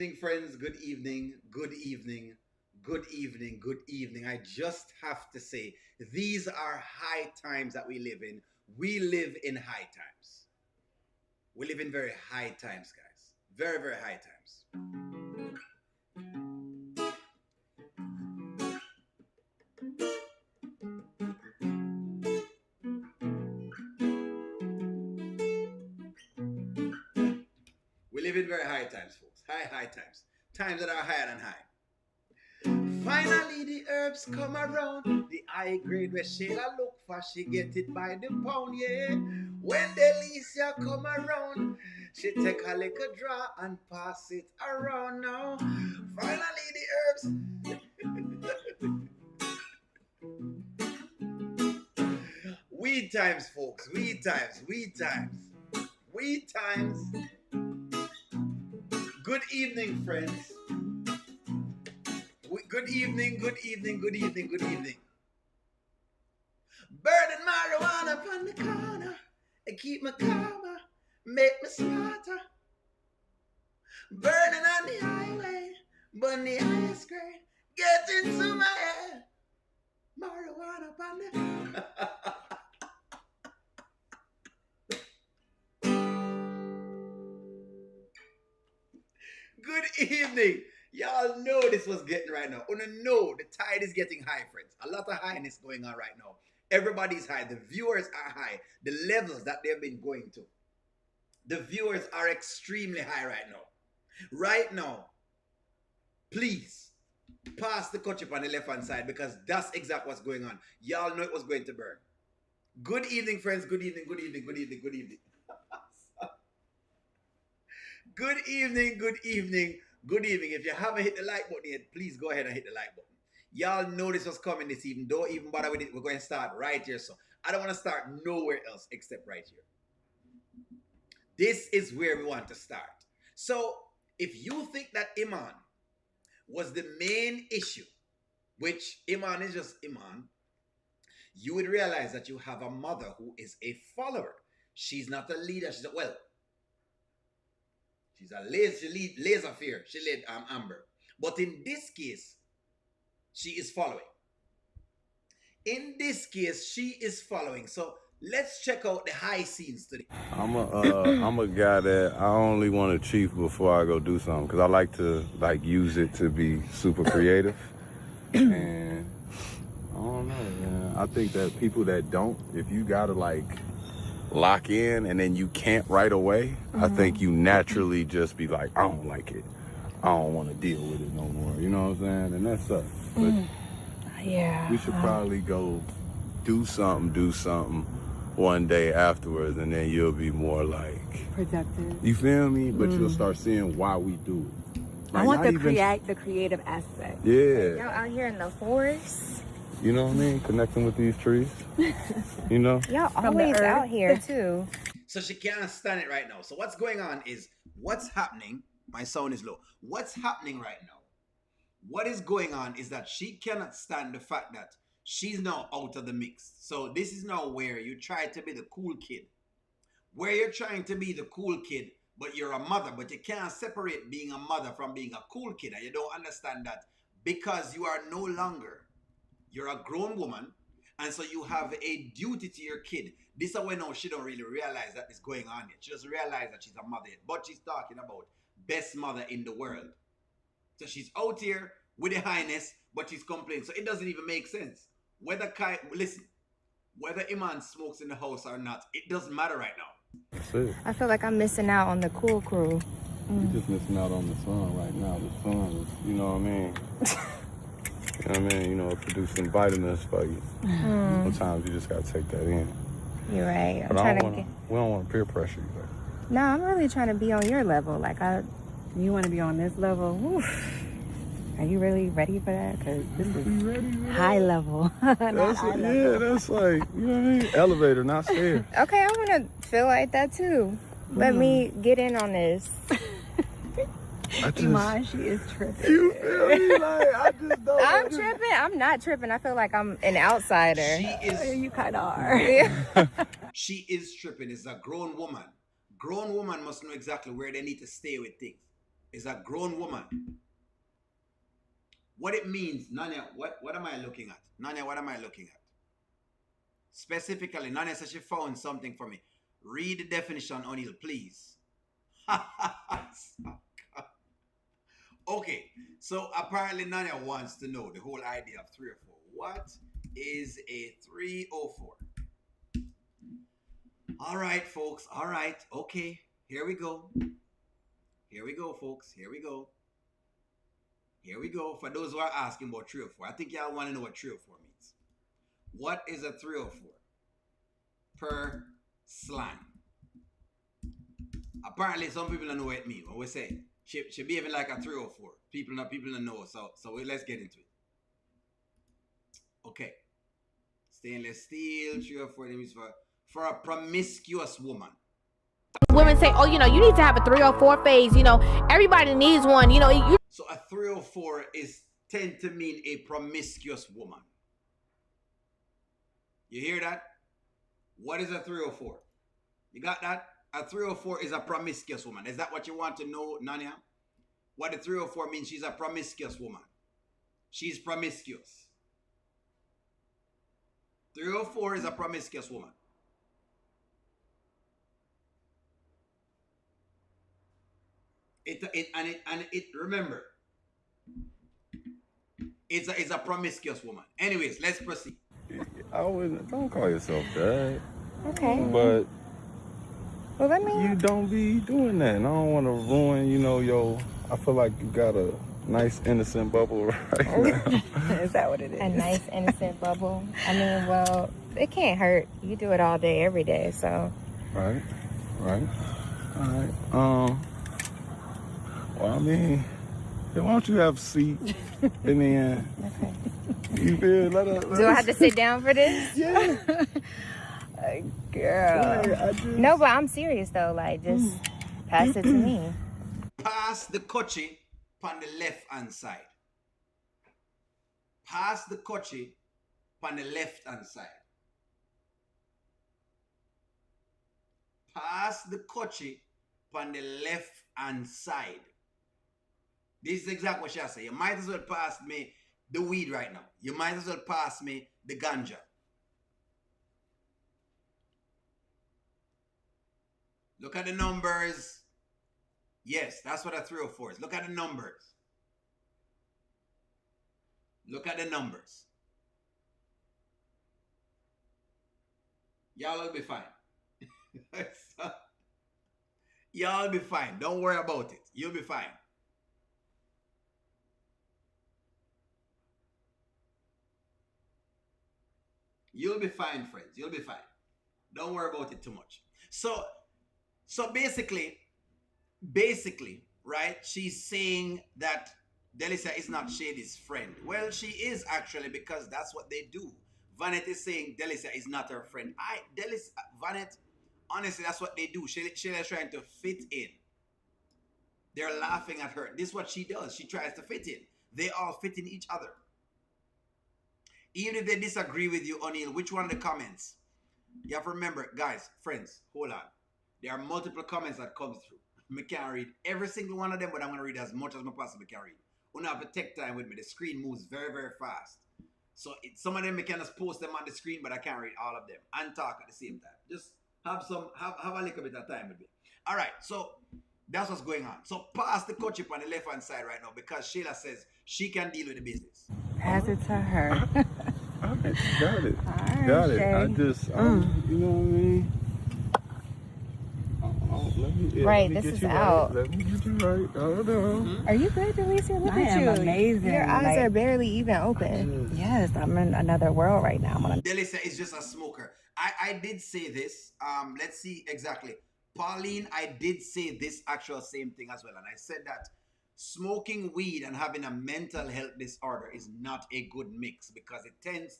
Evening, friends. Good evening. Good evening. Good evening. Good evening. I just have to say, these are high times that we live in. We live in high times. We live in very high times, guys. Very, very high times. We live in very high times, folks. High times. Times that are higher than high. Finally, the herbs come around. The high grade where Shayla look for, she get it by the pound, yeah. When Delicia come around, she take a little draw and pass it around now. Finally, the herbs. Weed times, folks. Weed times. Weed times. Weed times. Good evening, friends. Good evening, good evening, good evening, good evening. Burning marijuana from the corner. It keep me calmer, make me smarter. Burning on the highway, burn the highest grade. Get into my head. Marijuana from the... Good evening. Y'all know this was getting right now. Oh no, the tide is getting high, friends. A lot of highness going on right now. Everybody's high. The viewers are high. The levels that they've been going to. The viewers are extremely high right now. Right now, please pass the ketchup on the left hand side because that's exactly what's going on. Y'all know it was going to burn. Good evening, friends. Good evening, good evening, good evening, good evening. Good evening, good evening, good evening. If you haven't hit the like button yet, please go ahead and hit the like button. Y'all know this was coming this evening. Don't even bother with it. We're going to start right here. So I don't want to start nowhere else except right here. This is where we want to start. So if you think that Iman was the main issue, which Iman is just Iman, you would realize that you have a mother who is a follower. She's not a leader. She's laser fear. She led Amber. But in this case, she is following. In this case, she is following. So let's check out the high scenes today. I'm a guy that I only want to chief before I go do something because I like to use it to be super creative. And I don't know, man. I think that people that don't, if you gotta lock in and then you can't right away, I think you naturally just be like, I don't like it. I don't want to deal with it no more. You know what I'm saying? And that sucks. But yeah. we should probably go do something one day afterwards, and then you'll be more Productive. you feel me? But you'll start seeing why we do it. I want the creative aspect. Yeah. Y'all out here in the forest. You know what I mean? Connecting with these trees. You know? Y'all always out here too. So she can't stand it right now. So what's going on is what's happening. My sound is low. What's happening right now? What is going on is that she cannot stand the fact that she's now out of the mix. So this is now where you try to be the cool kid. Where you're trying to be the cool kid, but you're a mother, but you can't separate being a mother from being a cool kid. And you don't understand that because you are no longer, you're a grown woman, and so you have a duty to your kid. This is when now she don't really realize that is going on yet. She doesn't realize that she's a mother yet, but she's talking about best mother in the world. So she's out here with the highness, but she's complaining. So it doesn't even make sense. Whether Iman smokes in the house or not, it doesn't matter right now. That's it. I feel like I'm missing out on the cool crew. You're just missing out on the sun right now. The sun is, you know what I mean? You know what I mean? You know, producing vitamins for you. Sometimes you just gotta take that in. You're right. But we don't want to peer pressure you. No, I'm really trying to be on your level. You want to be on this level? Oof. Are you really ready for that? Because this is high level. That's high level. Yeah, that's you know what I mean? Elevator, not stairs. Okay, I want to feel like that too. Let me get in on this. Iman, she is tripping. You feel me? I just don't. I'm tripping. I'm not tripping. I feel like I'm an outsider. You kind of are. She is tripping. It's a grown woman. Grown woman must know exactly where they need to stay with things. is a grown woman. What it means, Nanya, what am I looking at? Nanya, what am I looking at? Specifically, Nanya says she found something for me. Read the definition, O'Neill, please. Okay, so apparently Nanya wants to know the whole idea of 304. What is a 304? All right, folks. All right. Okay. Here we go. Here we go, folks. Here we go. Here we go. For those who are asking about 304, I think y'all want to know what 304 means. What is a 304? Per slang. Apparently, some people don't know what it means. What we say, she behaving like a 304. People don't know. So let's get into it. Okay. Stainless steel, 304 means for a promiscuous woman. Women say, oh, you need to have a 304 phase. Everybody needs one. So a 304 tend to mean a promiscuous woman. You hear that? What is a 304? You got that? A 304 is a promiscuous woman. Is that what you want to know, Nanya? What a 304 means? She's a promiscuous woman. She's promiscuous. 304 is a promiscuous woman. Remember, it's a promiscuous woman. Anyways, let's proceed. Don't call yourself that. Okay. But Well, let me. you don't be doing that. And I don't want to ruin, I feel like you got a nice innocent bubble right now. Is that what it is? A nice innocent bubble. I mean, well, it can't hurt. You do it all day, every day, so. Right. All right. Well, I mean, why don't you have a seat and then you feel? Do I have to sit down for this? Yeah. Girl. No, but I'm serious though. Like, just pass it to me. Pass the kochi on the left hand side. Pass the kochi on the left hand side. Pass the kochi on the left hand side. This is exactly what she said. You might as well pass me the weed right now. You might as well pass me the ganja. Look at the numbers. Yes, that's what a 304 is. Look at the numbers. Look at the numbers. Y'all will be fine. Y'all will be fine. Don't worry about it. You'll be fine. You'll be fine, friends. You'll be fine. Don't worry about it too much. So basically, right, she's saying that Delisa is not Shady's friend. Well, she is actually, because that's what they do. Vanette is saying Delisa is not her friend. Vanette, honestly, that's what they do. Shayla is trying to fit in. They're laughing at her. This is what she does. She tries to fit in. They all fit in each other. Even if they disagree with you, O'Neill, which one of the comments? You have to remember, guys, friends, hold on. There are multiple comments that come through. I can't read every single one of them, but I'm going to read as much as I possibly can read. You have to take time with me. The screen moves very, very fast. So some of them, I can just post them on the screen, but I can't read all of them and talk at the same time. Just have a little bit of time with me. All right, so that's what's going on. So pass the coach on the left-hand side right now, because Shayla says she can deal with the business. Pass it to her. All right, got it. Right, got it. Shay. I just, you know what I mean? Right, this is out. Let me get you right. Hold on. Are you good, Delisa? Look I at am you. amazing. Your eyes Like, are barely even open. Yes, I'm in another world right now. Delisa is just a smoker. I did say this. Let's see exactly. Pauline, I did say this actual same thing as well. And I said that smoking weed and having a mental health disorder is not a good mix, because it tends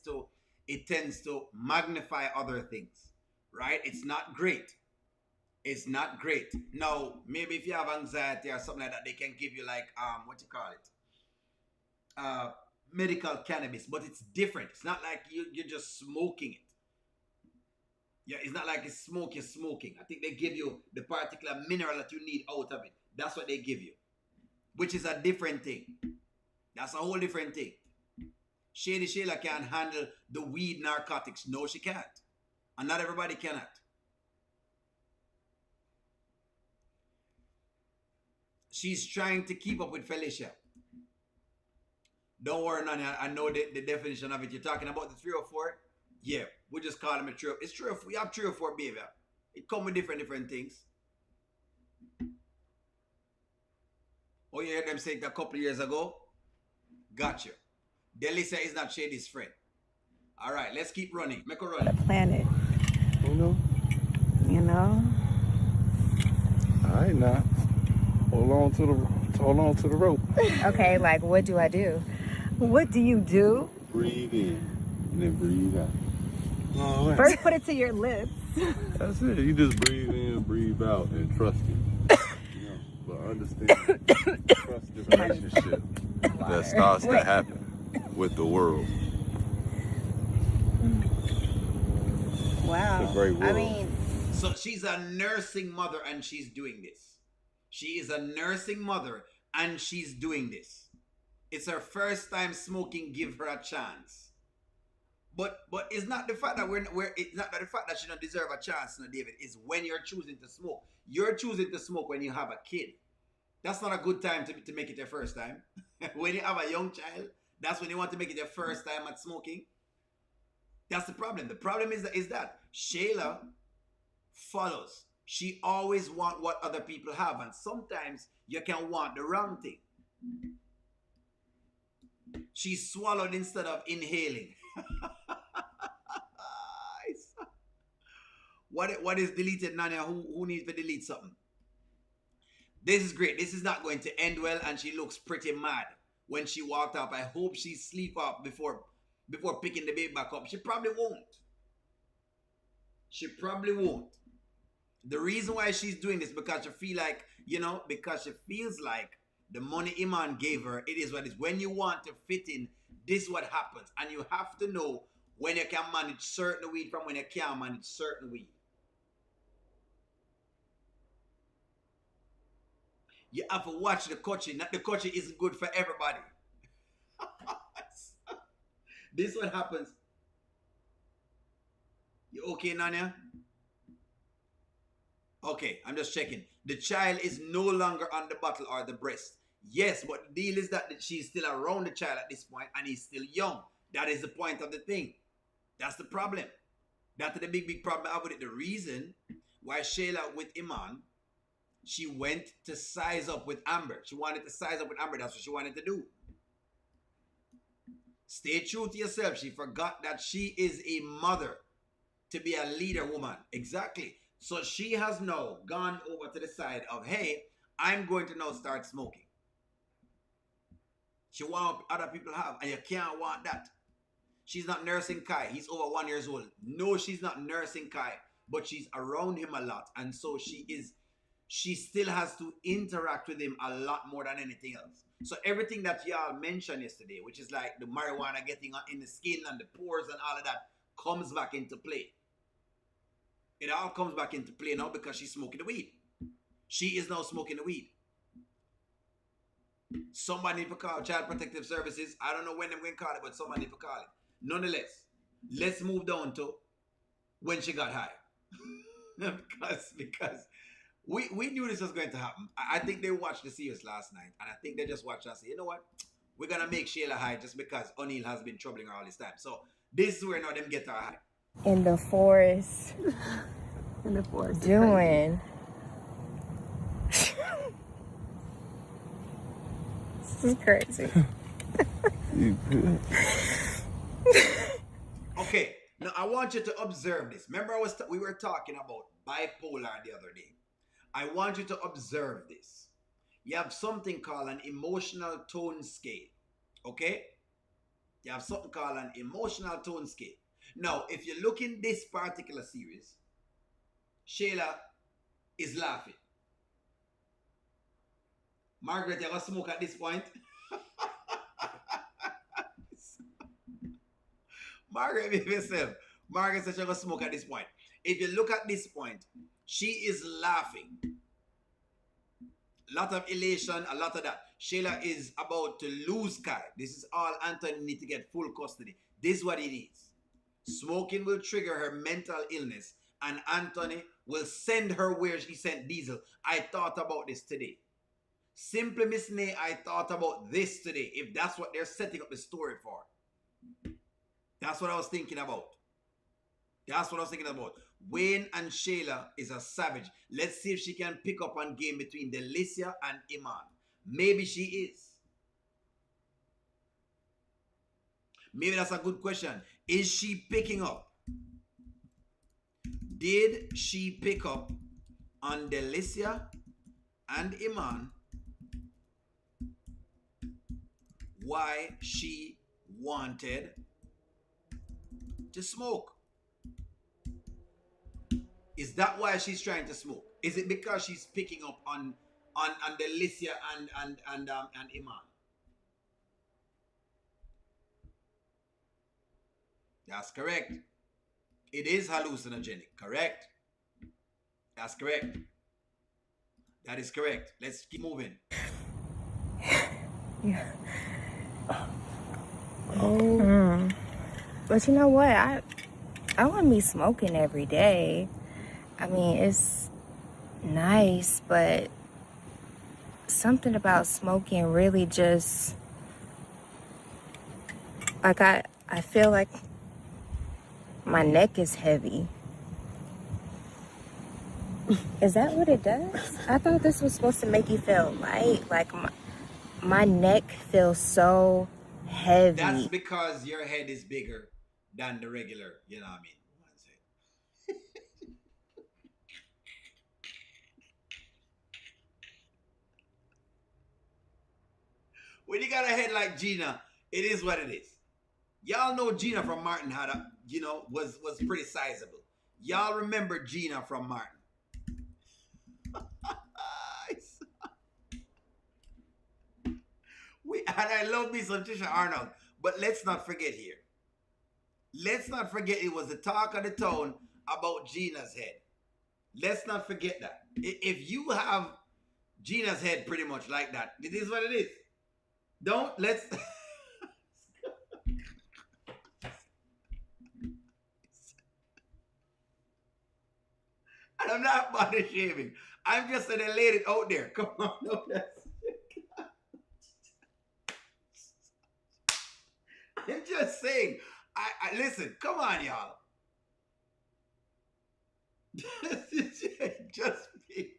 to magnify other things, right? It's not great. It's not great. Now, maybe if you have anxiety or something like that, they can give you like, what you call it? Medical cannabis, but it's different. It's not like you're just smoking it. Yeah, it's not like it's you're smoking. I think they give you the particular mineral that you need out of it. That's what they give you. which is a different thing. That's a whole different thing. Shady Shayla can't handle the weed narcotics. No, she can't. And not everybody cannot. She's trying to keep up with Felicia. Don't worry, Nani. I know the definition of it. You're talking about the 304? Yeah, we just call them a 304. It's 304. We have 304 behavior. It comes with different things. Oh, you heard them say it a couple of years ago? Gotcha. Delisa is not Shady's friend. All right, let's keep running. Make a run. The planet. You know? You know? All right, now. Hold on to the rope. Okay, like what do I do? What do you do? Breathe in and then breathe out. All right. First, put it to your lips. That's it. You just breathe in, breathe out, and trust it. You know, but understand, trust the relationship that starts to happen with the world. Wow. It's a great world. I mean, So she's a nursing mother and she's doing this. She is a nursing mother and she's doing this. It's her first time smoking. Give her a chance. But it's not the fact that it's not the fact that she don't deserve a chance, no, David. It's when you're choosing to smoke. You're choosing to smoke when you have a kid. That's not a good time to make it your first time. When you have a young child, that's when you want to make it your first time at smoking. That's the problem. The problem is that Shayla follows. She always wants what other people have, and sometimes you can want the wrong thing. She swallowed instead of inhaling. What is deleted, Nanya? Who needs to delete something? This is great. This is not going to end well, and she looks pretty mad when she walked up. I hope she sleep up before picking the baby back up. She probably won't. She probably won't. The reason why she's doing this because because she feels like the money Iman gave her, it is what it is. When you want to fit in, this is what happens. And you have to know when you can manage certain weed from when you can't manage certain weed. You have to watch the coaching. The coaching isn't good for everybody. This is what happens. You okay, Nanya? Okay, I'm just checking. The child is no longer on the bottle or the breast. Yes, but the deal is that she's still around the child at this point and he's still young. That is the point of the thing. That's the problem. That's the big problem I have with it. The reason why Shayla with Iman, she went to size up with Amber. She wanted to size up with Amber. That's what she wanted to do. Stay true to yourself. She forgot that she is a mother to be a leader woman. Exactly. So she has now gone over to the side of, hey, I'm going to now start smoking. She wants other people have, and you can't want that. She's not nursing Kai. He's over 1 year old. No, she's not nursing Kai, but she's around him a lot. And so she still has to interact with him a lot more than anything else. So everything that y'all mentioned yesterday, which is like the marijuana getting in the skin and the pores and all of that, comes back into play. It all comes back into play now because she's smoking the weed. She is now smoking the weed. Somebody need to call Child Protective Services. I don't know when they're going to call it, but somebody need to call it. Nonetheless, let's move down to when she got high. because we knew this was going to happen. I think they watched the series last night, and I think they just watched and say, you know what? We're going to make Shayla high just because O'Neal has been troubling her all this time. So this is where now them get her high. In the forest. in the forest. Doing. This is crazy. Okay, now I want you to observe this. Remember we were talking about bipolar the other day. I want you to observe this. You have something called an emotional tone scale. Okay? You have something called an emotional tone scale. Now, if you look in this particular series, Shayla is laughing. Margaret, you have a smoke at this point? Margaret, behave yourself. Margaret said she have a smoke at this point. If you look at this point, she is laughing. lot of elation, a lot of that. Shayla is about to lose Kai. This is all Anthony need to get full custody. This is what he needs. Smoking will trigger her mental illness, and Anthony will send her where she sent Diesel. I thought about this today. Simply Miss Nay, I thought about this today. If that's what they're setting up the story for. That's what I was thinking about. That's what I was thinking about. Wayne and Shayla is a savage. Let's see if she can pick up on game between Delicia and Iman. Maybe she is. Maybe that's a good question. Is she picking up? Did she pick up on Delicia and Iman why she wanted to smoke? Is that why she's trying to smoke? Is it because she's picking up on Delicia and Iman? That's correct. It is hallucinogenic, correct? That's correct. That is correct. Let's keep moving. Yeah. Oh. But you know what? I wouldn't be smoking every day. I mean, it's nice, but something about smoking really just, like, I feel like my neck is heavy. Is that what it does? I thought this was supposed to make you feel light. Like, my neck feels so heavy. That's because your head is bigger than the regular, you know what I mean? When you got a head like Gina, it is what it is. Y'all know Gina from Martin had a, was pretty sizable. Y'all remember Gina from Martin. And I love me some Tisha Arnold, but let's not forget here. Let's not forget it was the talk of the town about Gina's head. Let's not forget that. If you have Gina's head pretty much like that, it is what it is. Let's... And I'm not body shaming. I'm just saying I laid it out there. Come on. No, I'm just saying. I listen, come on, y'all. Just me.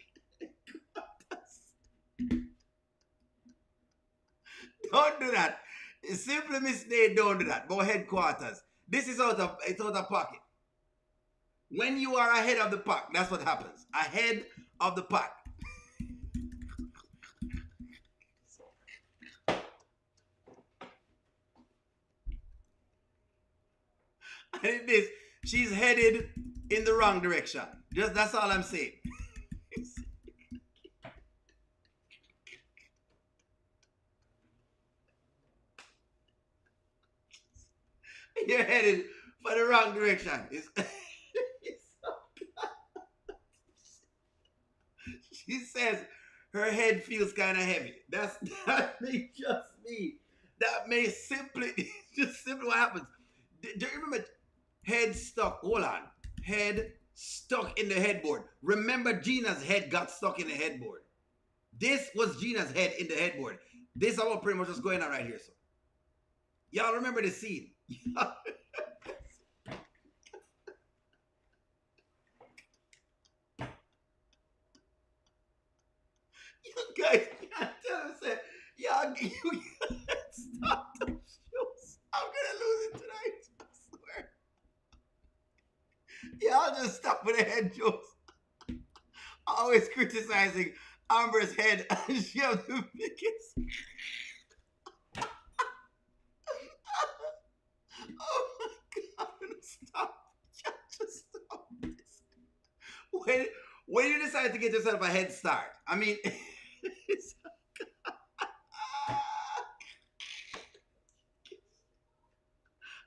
Don't do that. Simply Miss Day, don't do that. Go headquarters. This is out of pocket. When you are ahead of the pack, that's what happens. Ahead of the pack. And this, she's headed in the wrong direction. Just that's all I'm saying. You're headed for the wrong direction. She says her head feels kind of heavy. That may just me. That may just simply what happens. Do you remember head stuck? Hold on. Head stuck in the headboard. Remember Gina's head got stuck in the headboard. This was Gina's head in the headboard. This is what pretty much what's going on right here. So, y'all remember the scene? You guys can't tell us that. Y'all, you stop those shows. I'm gonna lose it tonight. I swear. Y'all just stop with the head jokes. Always criticizing Amber's head. She has the biggest. Oh my God! Stop! Just stop this. When you decide to get yourself a head start, I mean.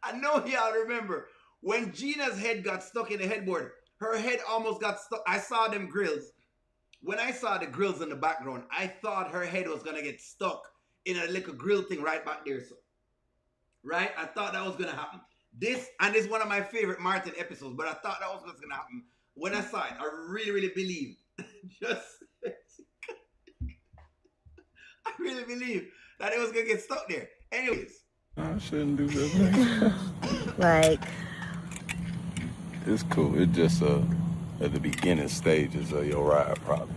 I know y'all remember when Gina's head got stuck in the headboard. Her head almost got stuck. I saw them grills when I saw the grills in the background, I thought her head was gonna get stuck in a little grill thing right back there. So, right? I thought that was gonna happen. This is one of my favorite Martin episodes, but I thought that was what's gonna happen. When I saw it, I really, really believed. I really believed that it was gonna get stuck there. Anyways. I shouldn't do that. Like, It's cool. It's just at the beginning stages of your ride, probably.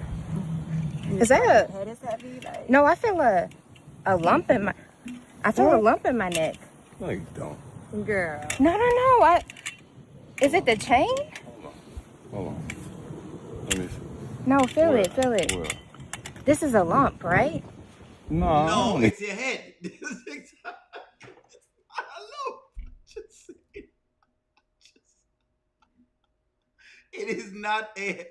is that a... Head is heavy, like... No, I feel a lump in my... I feel a lump in my neck. No, you don't. Girl. No. Is it the chain? Hold on. Let me see. No, feel Where? it. Where? This is a lump, right? No, it's your head. This is hello. It is not a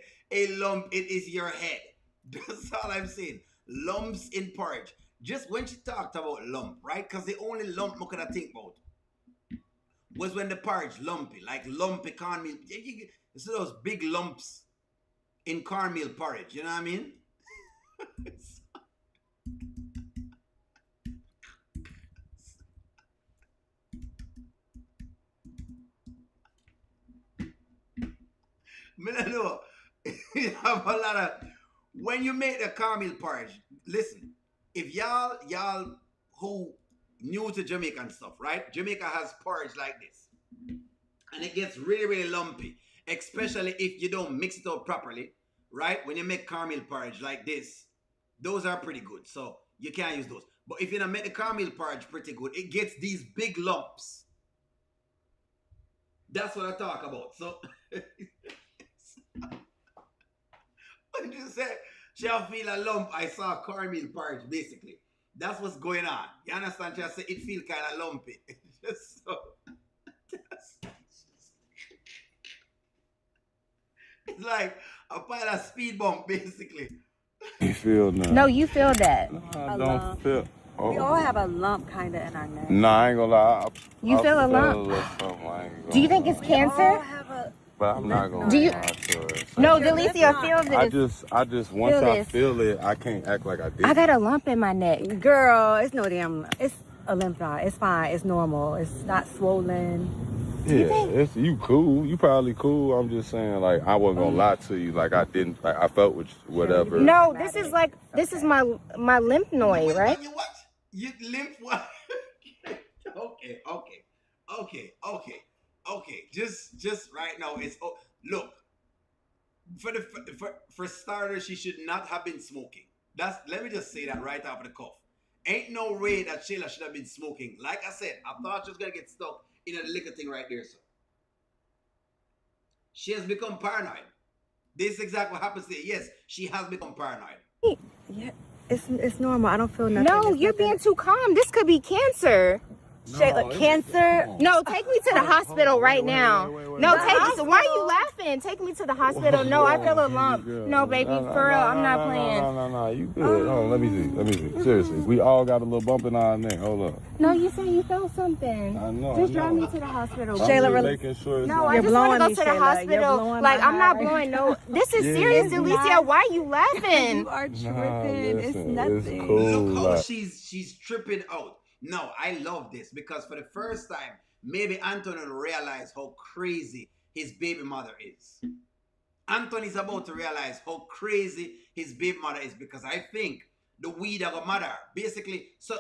lump, it is your head. That's all I'm saying. Lumps in porridge. Just when she talked about lump, right? Because the only lump I could think about was when the porridge lumpy, like lumpy cornmeal. You see those big lumps in cornmeal porridge, you know what I mean? I know you have a lot of, when you make the cornmeal porridge, listen, if y'all who new to Jamaica and stuff, right? Jamaica has porridge like this. And it gets really, really lumpy, especially if you don't mix it up properly, right? When you make cornmeal porridge like this, those are pretty good. So you can't use those. But if you don't make the cornmeal porridge pretty good, it gets these big lumps. That's what I talk about. So when you say she'll feel a lump, I saw cornmeal porridge basically. That's what's going on. You understand? She say it feel kind of lumpy. Just so. It's like a pile of speed bump, basically. You feel that? No, you feel that. No, I don't feel. Oh. We all have a lump kind of in our neck. Nah, I ain't gonna lie. You feel a lump? Do you think it's cancer? But I'm not gonna Do you- lie to her. So No, Delicia feels it. I just once Feel I this. feel it, I can't act like I did. I got a lump in my neck. Girl, it's no damn... It's a lymph node. It's fine. It's normal. It's not swollen. Yeah, it's you cool. You probably cool. I'm just saying, like, I wasn't gonna lie to you. Like, I didn't. Like, I felt with whatever. No, this is my lymph node, right? You what? You lymph what? Okay. Just right now, it's look. For starters, she should not have been smoking. Let me just say that right off the cuff. Ain't no way that Shayla should have been smoking. Like I said, I thought she was gonna get stuck in a liquor thing right there, so. She has become paranoid. This is exactly what happens there. Yes, she has become paranoid. Yeah, it's normal. I don't feel nothing. No, It's you're nothing. being too calm. This could be cancer. Shayla, cancer. No, take me to the hospital right now. No, The take me. hospital? Why are you laughing? Take me to the hospital. No, I feel a lump. No, baby, for real, I'm not playing. No, you good. Hold on, let me see. Seriously, we all got a little bump in our neck. Hold up. No, you said you felt something. I know. Just drive me to the hospital. Shayla, I'm really- making sure it's No, not- I You're just want to blowing go me, to the Shayla. You're hospital. blowing Like, my I'm not heart. blowing no. This is Yeah. serious, It's Delicia. not. Why are you laughing? You are tripping. Nah, It's listen, nothing. it's cool. Look how like- she's tripping out. No, I love this because for the first time, maybe Anthony will realize how crazy his baby mother is. Anthony's about to realize how crazy his baby mother is because I think the weed of a mother, basically. So,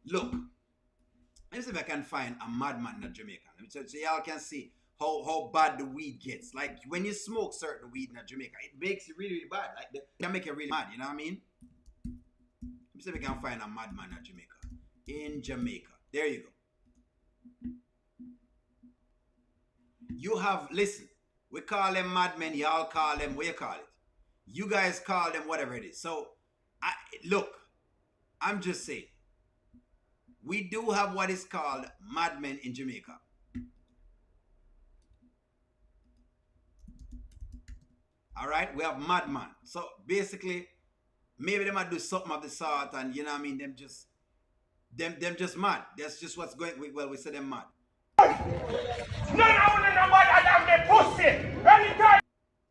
look, let me see if I can find a madman in Jamaica. Let me so y'all can see how bad the weed gets. Like when you smoke certain weed in Jamaica, it makes it really, really bad. Like it can make it really mad. You know what I mean? Let me see if I can find a madman in Jamaica. In Jamaica, there you go. You have, listen, we call them madmen, y'all call them, what you call it? You guys call them whatever it is. So, look, I'm just saying, we do have what is called madmen in Jamaica. All right, we have madman. So, basically, maybe they might do something of the sort and, you know what I mean, them just mad. That's just what's going, well, we say them mad.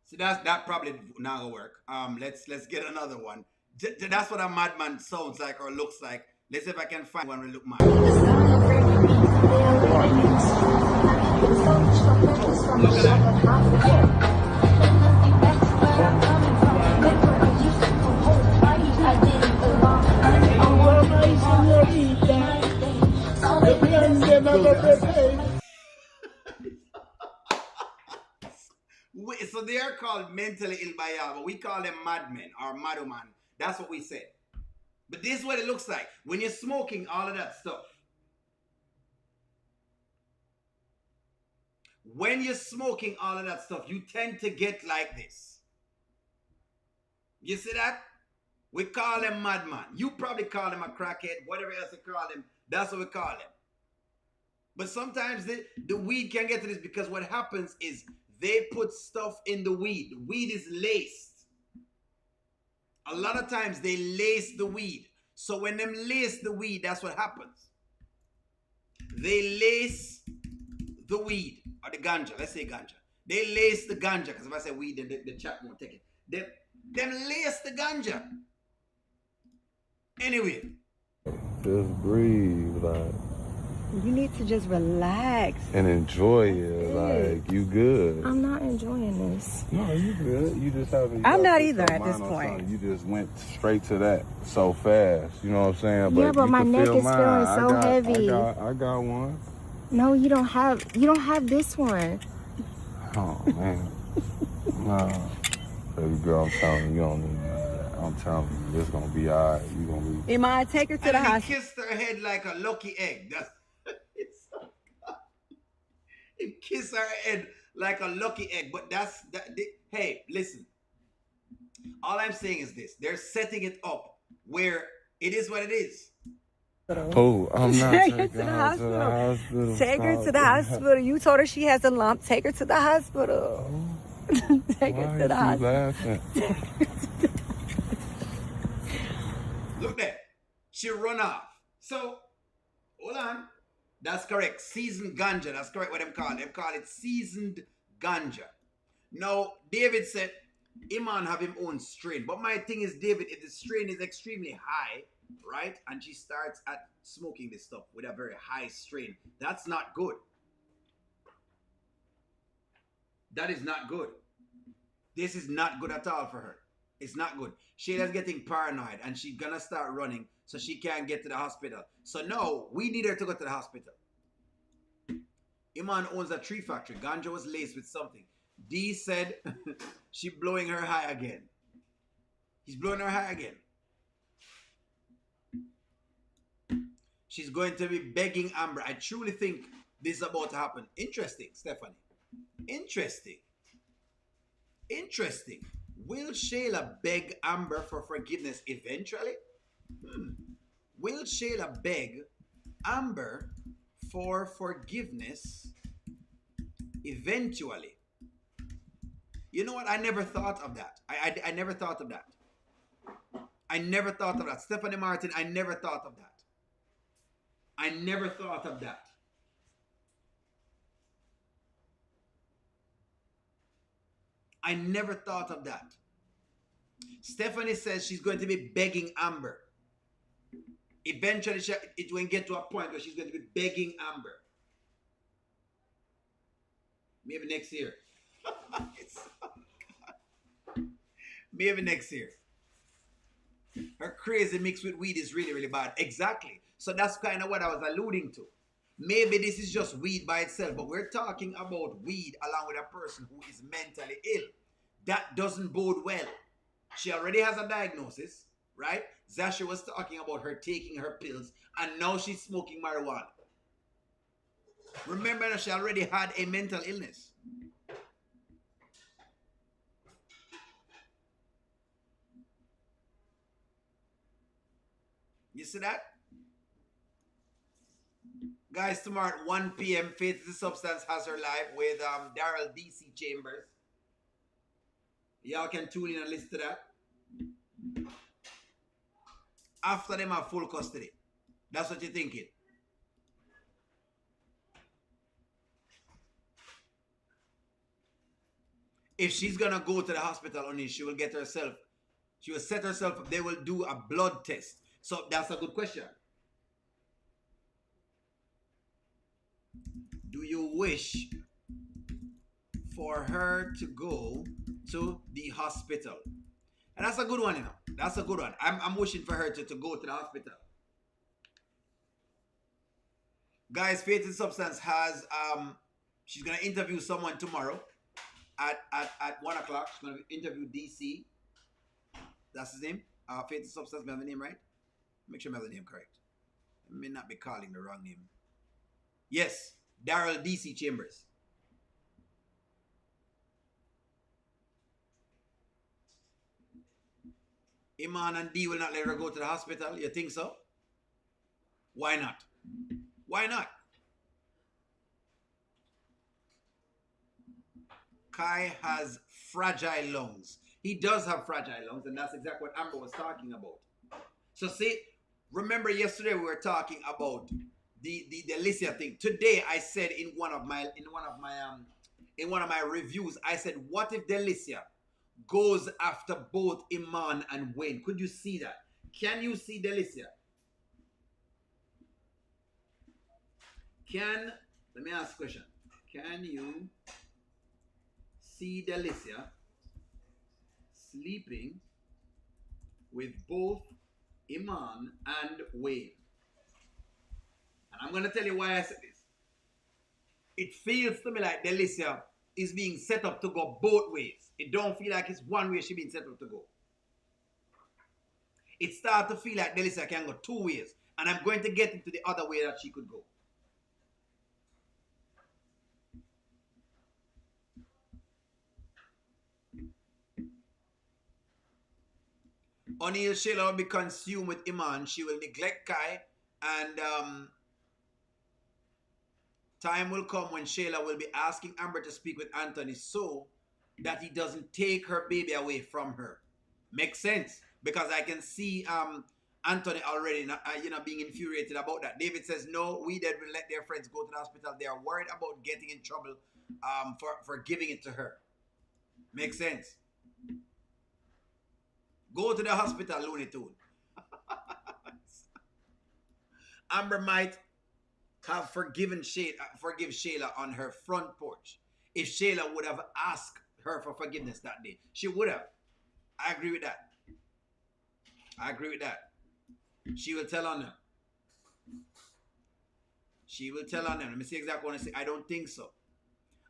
So that probably not gonna work. Let's get another one. That's what a madman sounds like or looks like. Let's see if I can find one that look mad. Look at that. So they are called mentally ill by y'all, but we call them madmen or madman. That's what we said. But this is what it looks like when you're smoking all of that stuff. When you're smoking all of that stuff, you tend to get like this. You see that? We call them madman. You probably call them a crackhead, whatever else you call them. That's what we call them. But sometimes the weed can get to this because what happens is they put stuff in the weed. The weed is laced. A lot of times they lace the weed. So when them lace the weed, that's what happens. They lace the weed or the ganja. Let's say ganja. They lace the ganja because if I say weed, then the chat won't take it. Them lace the ganja. Anyway. Just breathe, like. You need to just relax and enjoy it. Like, you good. I'm not enjoying this. No, you good. You just haven't. I'm not either at this point. You just went straight to that so fast. You know what I'm saying? Yeah, but my neck is feeling so heavy. I got one. No, you don't have this one. Oh man. No. Baby girl, I'm telling you, you don't need none of that. I'm telling you, it's gonna be alright. You gonna be. Iman, take her to the hospital. He kissed her head like a lucky egg. That's he kissed her head like a lucky egg. But hey, listen. All I'm saying is this: they're setting it up where it is what it is. Oh, I'm not taking her to the hospital. Take her to the hospital. You told her she has a lump. Take her to the hospital. Take her to the hospital. Look there. She run off. So, hold on. That's correct. Seasoned ganja. That's correct what them call it. They call it seasoned ganja. Now, David said, Iman have him own strain. But my thing is, David, if the strain is extremely high, right, and she starts at smoking this stuff with a very high strain, that's not good. That is not good. This is not good at all for her. It's not good. Shayla's getting paranoid and she's gonna start running so she can't get to the hospital. So no, we need her to go to the hospital. Iman owns a tree factory. Ganja was laced with something. D said she blowing her high again. He's blowing her high again. She's going to be begging Amber. I truly think this is about to happen. Interesting, Stephanie. Interesting. Interesting. Will Shayla beg Amber for forgiveness eventually? Will Shayla beg Amber for forgiveness eventually? You know what? I never thought of that. I never thought of that. I never thought of that. Stephanie Martin, I never thought of that. I never thought of that. I never thought of that. Stephanie says she's going to be begging Amber. Eventually, it will get to a point where she's going to be begging Amber. Maybe next year. Maybe next year. Her crazy mix with weed is really, really bad. Exactly. So that's kind of what I was alluding to. Maybe this is just weed by itself, but we're talking about weed along with a person who is mentally ill. That doesn't bode well. She already has a diagnosis, right? Zasha was talking about her taking her pills, and now she's smoking marijuana. Remember that she already had a mental illness. You see that? Guys, tomorrow at 1 p.m., Faith the Substance has her live with Daryl DC Chambers. Y'all can tune in and listen to that. After them have full custody. That's what you're thinking. If she's gonna go to the hospital only, she will get herself, she will set herself up. They will do a blood test. So that's a good question. Do you wish for her to go to the hospital? And that's a good one, you know. That's a good one. I'm wishing for her to go to the hospital. Guys, Faith in Substance has she's gonna interview someone tomorrow at 1 o'clock. She's gonna interview DC. That's his name. Faith in Substance, may I have the name right? Make sure I have the name correct. I may not be calling the wrong name. Yes, Daryl DC Chambers. Iman and D will not let her go to the hospital. You think so? Why not? Why not? Kai has fragile lungs. He does have fragile lungs, and that's exactly what Amber was talking about. So see, remember yesterday we were talking about the Alicia thing. Today I said in one of my reviews, I said, what if Delicia goes after both Iman and Wayne? Could you see that? Can you see Delicia? Let me ask a question. Can you see Delicia sleeping with both Iman and Wayne? And I'm going to tell you why I said this. It feels to me like Delicia is being set up to go both ways. It don't feel like it's one way she's being set up to go. It starts to feel like Delicia can go two ways. And I'm going to get into the other way that she could go. Until Shayla will be consumed with Iman, she will neglect Kai, and time will come when Shayla will be asking Amber to speak with Anthony so that he doesn't take her baby away from her. Makes sense, because I can see Anthony already being infuriated about that. David says, no, we did will let their friends go to the hospital. They are worried about getting in trouble for giving it to her. Makes sense. Go to the hospital, Looney Tune. Amber might have forgive Shayla on her front porch. If Shayla would have asked her for forgiveness that day, she would have. I agree with that. She will tell on them. Let me see exactly what I say. I don't think so.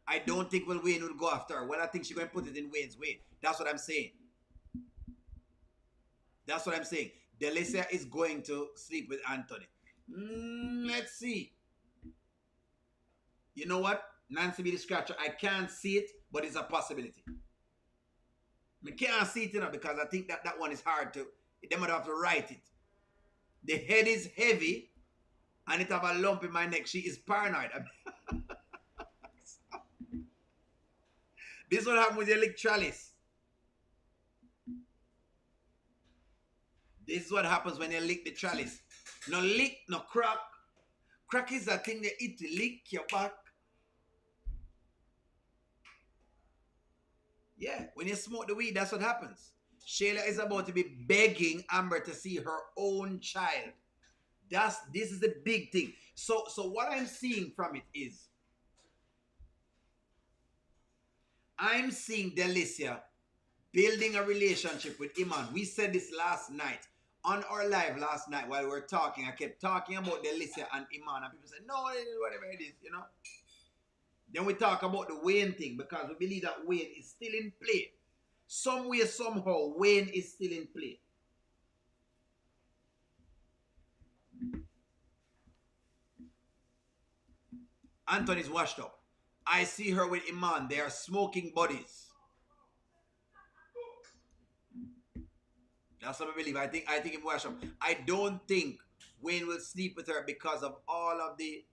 I don't think Wayne will go after her. Well, I think she's going to put it in Wayne's way. That's what I'm saying. Delicia is going to sleep with Anthony. Let's see. You know what? Nancy B. the Scratcher, I can't see it, but it's a possibility. I can't see it, because I think that one is hard to, they might have to write it. The head is heavy, and it have a lump in my neck. She is paranoid. This is what happened with the lick chalice. This is what happens when you lick the chalice. No lick, no crack. Crack is a thing they eat to lick your back. Yeah, when you smoke the weed, that's what happens. Shayla is about to be begging Amber to see her own child. This is a big thing. So what I'm seeing from it is, I'm seeing Delicia building a relationship with Iman. We said this last night. On our live last night while we were talking, I kept talking about Delicia and Iman, and people said, no, whatever it is, Then we talk about the Wayne thing, because we believe that Wayne is still in play. Some way, somehow, Wayne is still in play. Anthony's washed up. I see her with Iman. They are smoking buddies. That's what I believe. I think it wash up. I don't think Wayne will sleep with her because it's all about the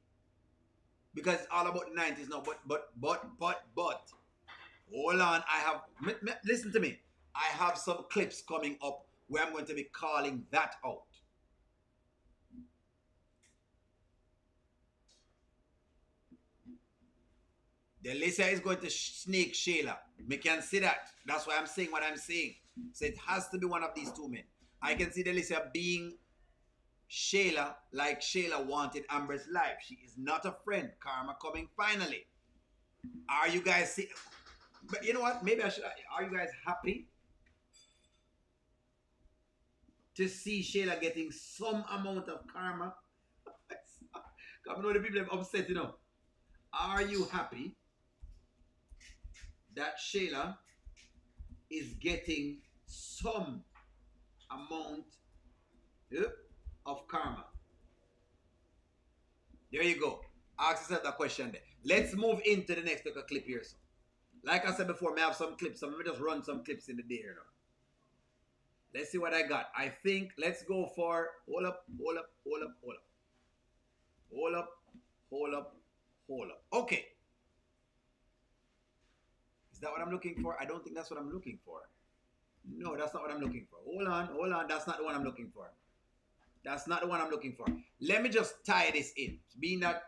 90s now. But hold on. Listen to me. I have some clips coming up where I'm going to be calling that out. Delicia is going to snake Shayla. Me can see that. That's why I'm saying what I'm saying. So it has to be one of these two men. I can see Delicia being Shayla like Shayla wanted Amber's life. She is not a friend. Karma coming finally. Are you guys see? But you know what? Maybe I should. Are you guys happy to see Shayla getting some amount of karma? Come know the people are upset, you know. Are you happy that Shayla is getting some amount of karma? There you go. Ask yourself that question there. Let's move into the next little clip here. So, like I said before, I have some clips. So let me just run some clips in the day here now. Let's see what I got. I think let's go for hold up. Okay. Is that what I'm looking for? I don't think that's what I'm looking for. No, that's not what I'm looking for. Hold on. That's not the one I'm looking for. That's not the one I'm looking for. Let me just tie this in. Being that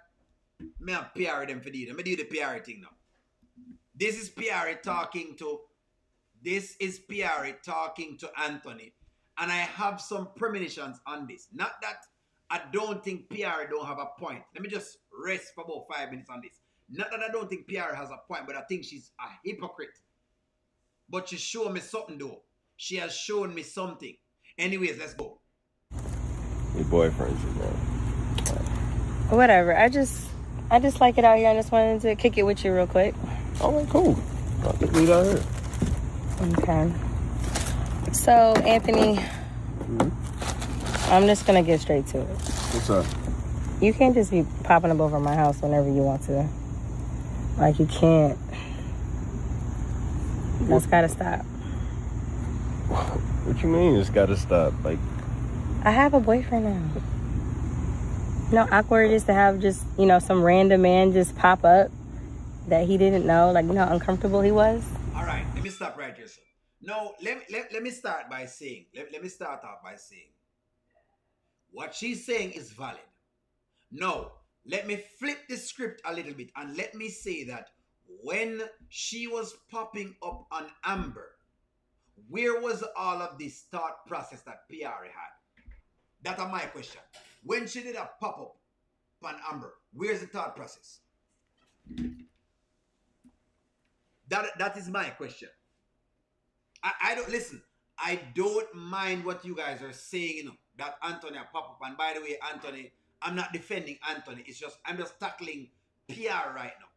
me have PR them for you. Let me do the PR thing now. This is PR talking to Anthony. And I have some premonitions on this. Not that I don't think PR don't have a point. Let me just rest for about 5 minutes on this. Not that I don't think PR has a point, but I think she's a hypocrite. But she showed me something though. She has shown me something. Anyways, let's go. Your boyfriend's in there. Whatever. I just like it out here. I just wanted to kick it with you real quick. All right, cool. I'll just leave out here. Okay. So, Anthony, I'm just going to get straight to it. What's up? You can't just be popping up over my house whenever you want to. Like, you can't. That's got to stop. What you mean it's got to stop? Like, I have a boyfriend now. You know, awkward is to have just, some random man just pop up that he didn't know. Like, how uncomfortable he was. All right, let me stop right here, sir. No, let me start by saying, let me start off by saying, what she's saying is valid. No, let me flip the script a little bit and let me say that when she was popping up on Amber, where was all of this thought process that PR had? That's my question. When she did a pop-up on Amber, where's the thought process? That is my question. I don't listen. I don't mind what you guys are saying, that Anthony pop up. And by the way, Anthony, I'm not defending Anthony. It's just I'm just tackling PR right now.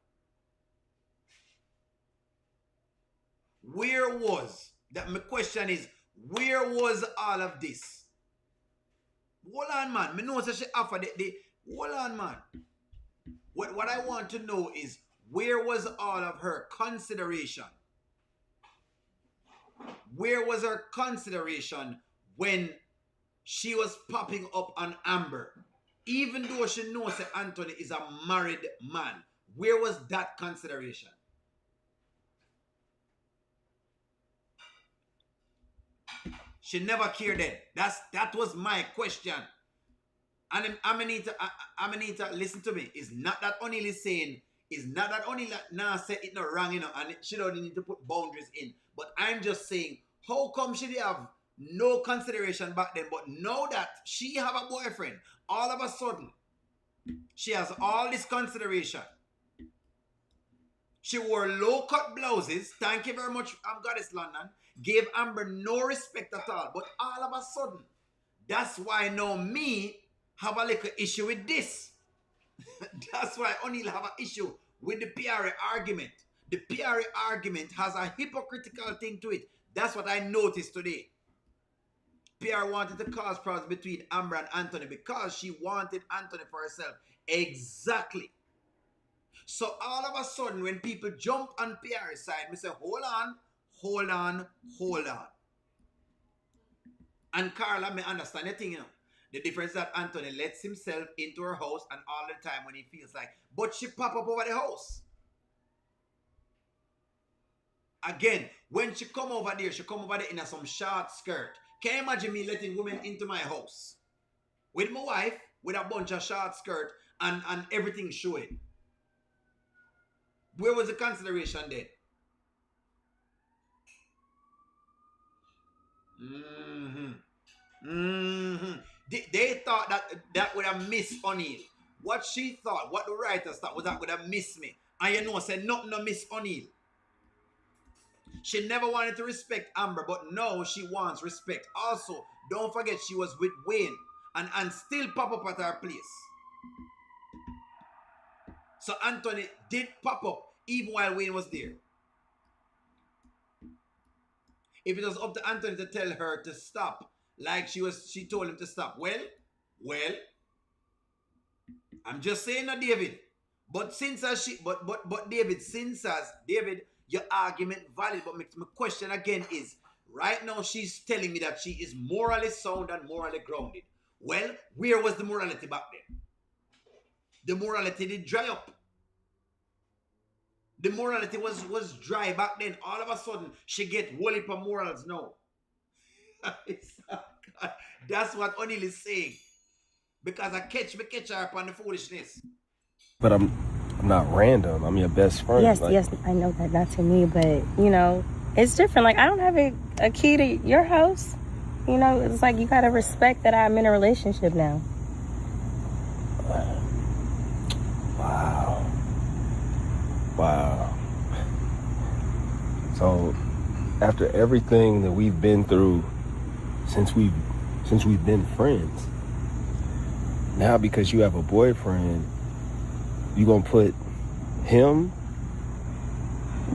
Where was that? My question is, where was all of this? Hold on, man. Me know she offer the hold on, man. What I want to know is, where was all of her consideration? Where was her consideration when she was popping up on Amber? Even though she knows that Anthony is a married man, where was that consideration? She never cared then. That was my question. And I'm gonna need to listen to me. It's not that only saying, it's not that only now say it not wrong, and she don't need to put boundaries in. But I'm just saying, how come she did have no consideration back then, but now that she have a boyfriend, all of a sudden, she has all this consideration. She wore low-cut blouses. Thank you very much, Goddess London. Gave Amber no respect at all. But all of a sudden, that's why now me have a little issue with this. That's why O'Neal have an issue with the PR argument. The PR argument has a hypocritical thing to it. That's what I noticed today. PR wanted to cause problems between Amber and Anthony because she wanted Anthony for herself. Exactly. So all of a sudden, when people jump on PR's side, we say, hold on. And Carla may understand the thing, The difference that Anthony lets himself into her house and all the time when he feels like, but she pop up over the house. Again, when she come over there in some short skirt. Can you imagine me letting women into my house? With my wife, with a bunch of short skirt and everything showing. Where was the consideration then? They thought that would have missed O'Neal. What she thought, what the writers thought, was that would have missed me. And you know, said nothing no miss O'Neal. She never wanted to respect Amber, but now she wants respect. Also, don't forget she was with Wayne and still pop up at her place. So Anthony did pop up even while Wayne was there. If it was up to Anthony to tell her to stop, like she told him to stop. Well, I'm just saying that, David. But David, your argument valid. But my question again is, right now she's telling me that she is morally sound and morally grounded. Well, where was the morality back then? The morality did dry up. The morality was dry back then. All of a sudden, she get whole heap of morals now. That's what O'Neal is saying. Because I catch her up on the foolishness. But I'm not random. I'm your best friend. Yes, yes, I know that, not to me, but, you know, it's different. Like, I don't have a key to your house. You know, it's like you got to respect that I'm in a relationship now. Wow. So, after everything that we've been through since we've been friends, now because you have a boyfriend, you gonna put him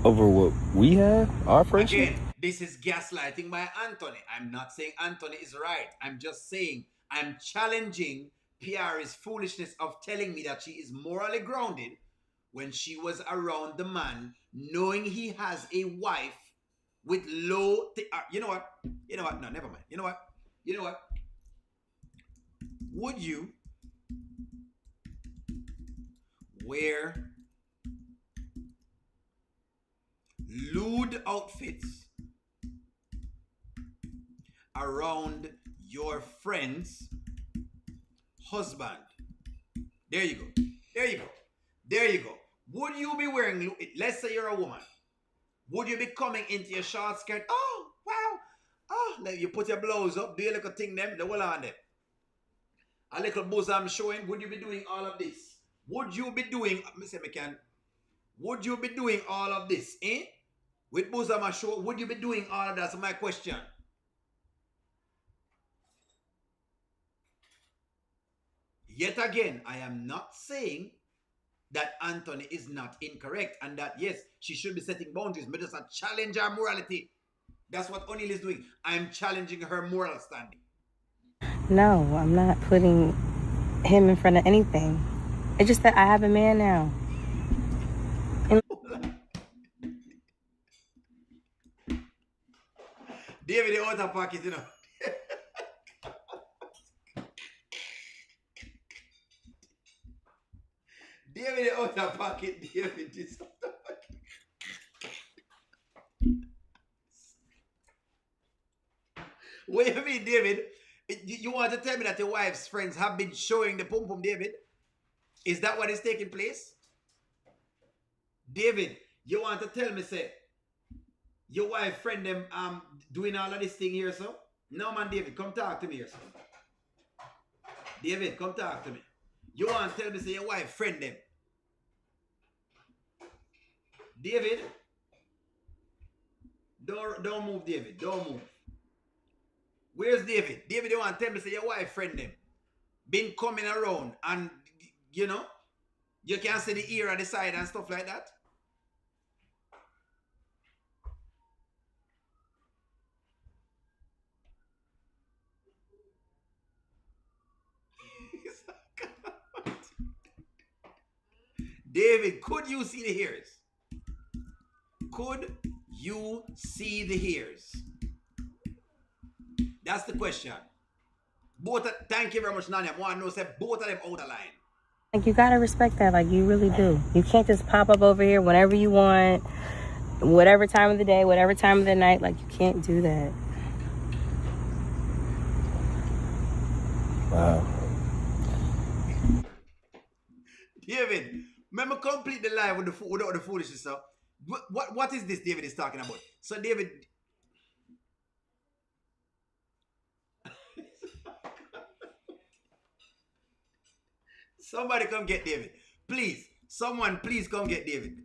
over what we have, our friendship? Again, this is gaslighting by Anthony. I'm not saying Anthony is right. I'm just saying I'm challenging PR's foolishness of telling me that she is morally grounded when she was around the man, knowing he has a wife with low... You know what? No, never mind. You know what? Would you wear lewd outfits around your friend's husband? There you go. Would you be wearing, let's say you're a woman, would you be coming into your short skirt? Oh, wow. Oh, you put your blouse up, do your little thing them, the whole on them. A little bosom showing. Would you be doing all of this? Would you be doing all of this, eh? With bosom show, would you be doing all of that? That's my question. Yet again, I am not saying that Anthony is not incorrect and that, yes, she should be setting boundaries, but just a challenge her morality. That's what O'Neal is doing. I'm challenging her moral standing. No, I'm not putting him in front of anything. It's just that I have a man now. David, the outer pocket, you know. David, the outer pocket. David, this outer pocket. What do you mean, David? You want to tell me that your wife's friends have been showing the pum-pum, David? Is that what is taking place? David, you want to tell me, say, your wife friend them doing all of this thing here, so? No, man, David, come talk to me here, so. David, come talk to me. You want to tell me, say, your wife friend them? David, don't move, David, don't move. Where's David? David, you want to tell me, say, your wife friend them been coming around and, you know, you can see the ear on the side and stuff like that? David, could you see the hairs? Could you see the hairs? That's the question. Thank you very much, Nanya. I want to know, say, both of them out of line. Like, you gotta respect that. Like, you really do. You can't just pop up over here whenever you want, whatever time of the day, whatever time of the night. Like, you can't do that. David, Remember, complete the live with without the foolishness. So, what is this David is talking about? So, David. Somebody come get David. Please. Someone, please come get David.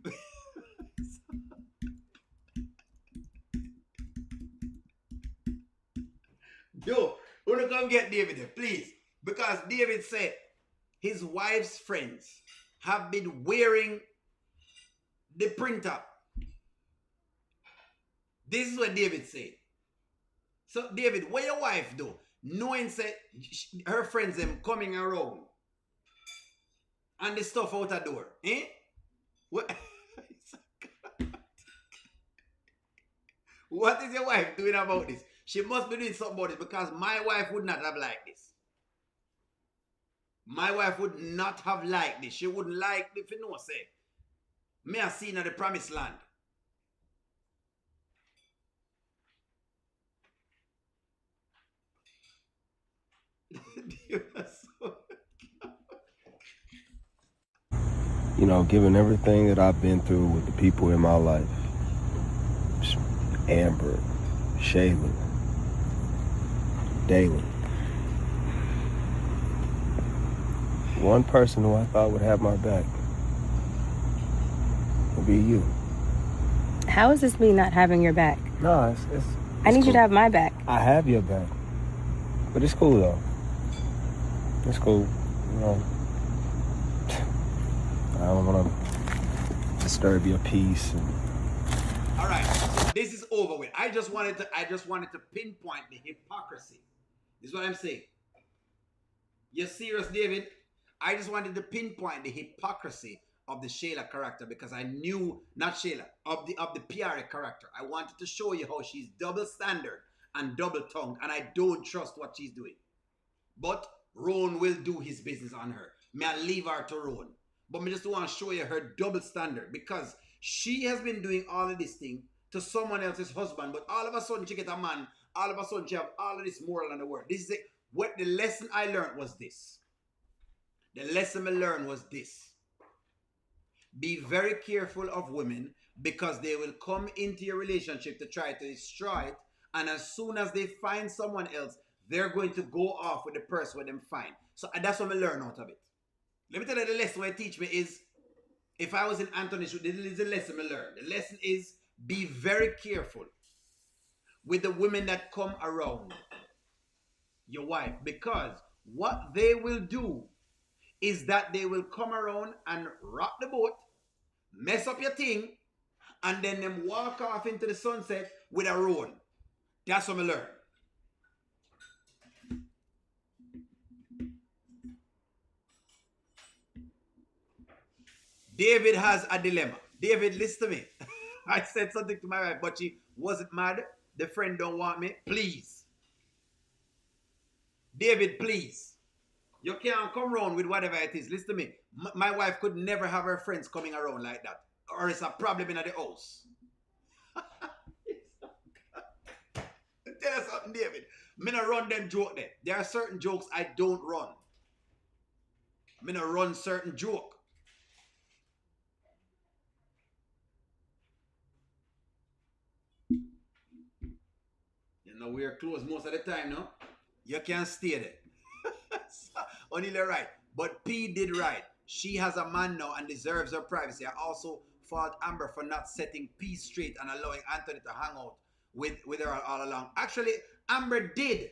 Yo, wanna come get David, please. Because David said his wife's friends have been wearing the printer. This is what David said. So, David, what your wife do? Knowing say her friends them coming around and the stuff out the door. Eh? What? What is your wife doing about this? She must be doing something about this because my wife would not have liked this. My wife would not have liked this. She wouldn't like if you know say. Me I seen at the promised land. You know, given everything that I've been through with the people in my life, Amber, Shayla, Daily, one person who I thought would have my back would be you. How is this me not having your back? No, it's I need cool. you to have my back. I have your back. But it's cool, though. It's cool. You know, I don't want to disturb your peace. All right, so this is over with. I just wanted to pinpoint the hypocrisy. This is what I'm saying. You're serious, David? I just wanted to pinpoint the hypocrisy of the Shayla character because I knew, not Shayla, of the PRA character. I wanted to show you how she's double standard and double tongued, and I don't trust what she's doing. But Ron will do his business on her. May I leave her to Ron? But I just want to show you her double standard because she has been doing all of this thing to someone else's husband, but all of a sudden she get a man, all of a sudden she have all of this moral in the world. This is it. What the lesson I learned was this. The lesson I learned was this. Be very careful of women because they will come into your relationship to try to destroy it. And as soon as they find someone else, they're going to go off with the person with them find. So that's what I learned out of it. Let me tell you the lesson I teach me is, if I was in Anthony's shoe, this is the lesson I learned. The lesson is be very careful with the women that come around your wife, because what they will do is that they will come around and rock the boat, mess up your thing, and then them walk off into the sunset with a roll. That's what I learned. David has a dilemma. David, listen to me. I said something to my wife, but she wasn't mad. The friend don't want me. Please. David, please. You can't come around with whatever it is. Listen to me. My wife could never have her friends coming around like that. Or it's a problem in the house. Tell us something, David. Me not run them joke there. There are certain jokes I don't run. Me not run certain joke. You know, we are closed most of the time, no? You can't stay there. Only right. But P did right. She has a man now and deserves her privacy. I also fault Amber for not setting P straight and allowing Anthony to hang out with her all along. Actually, Amber did.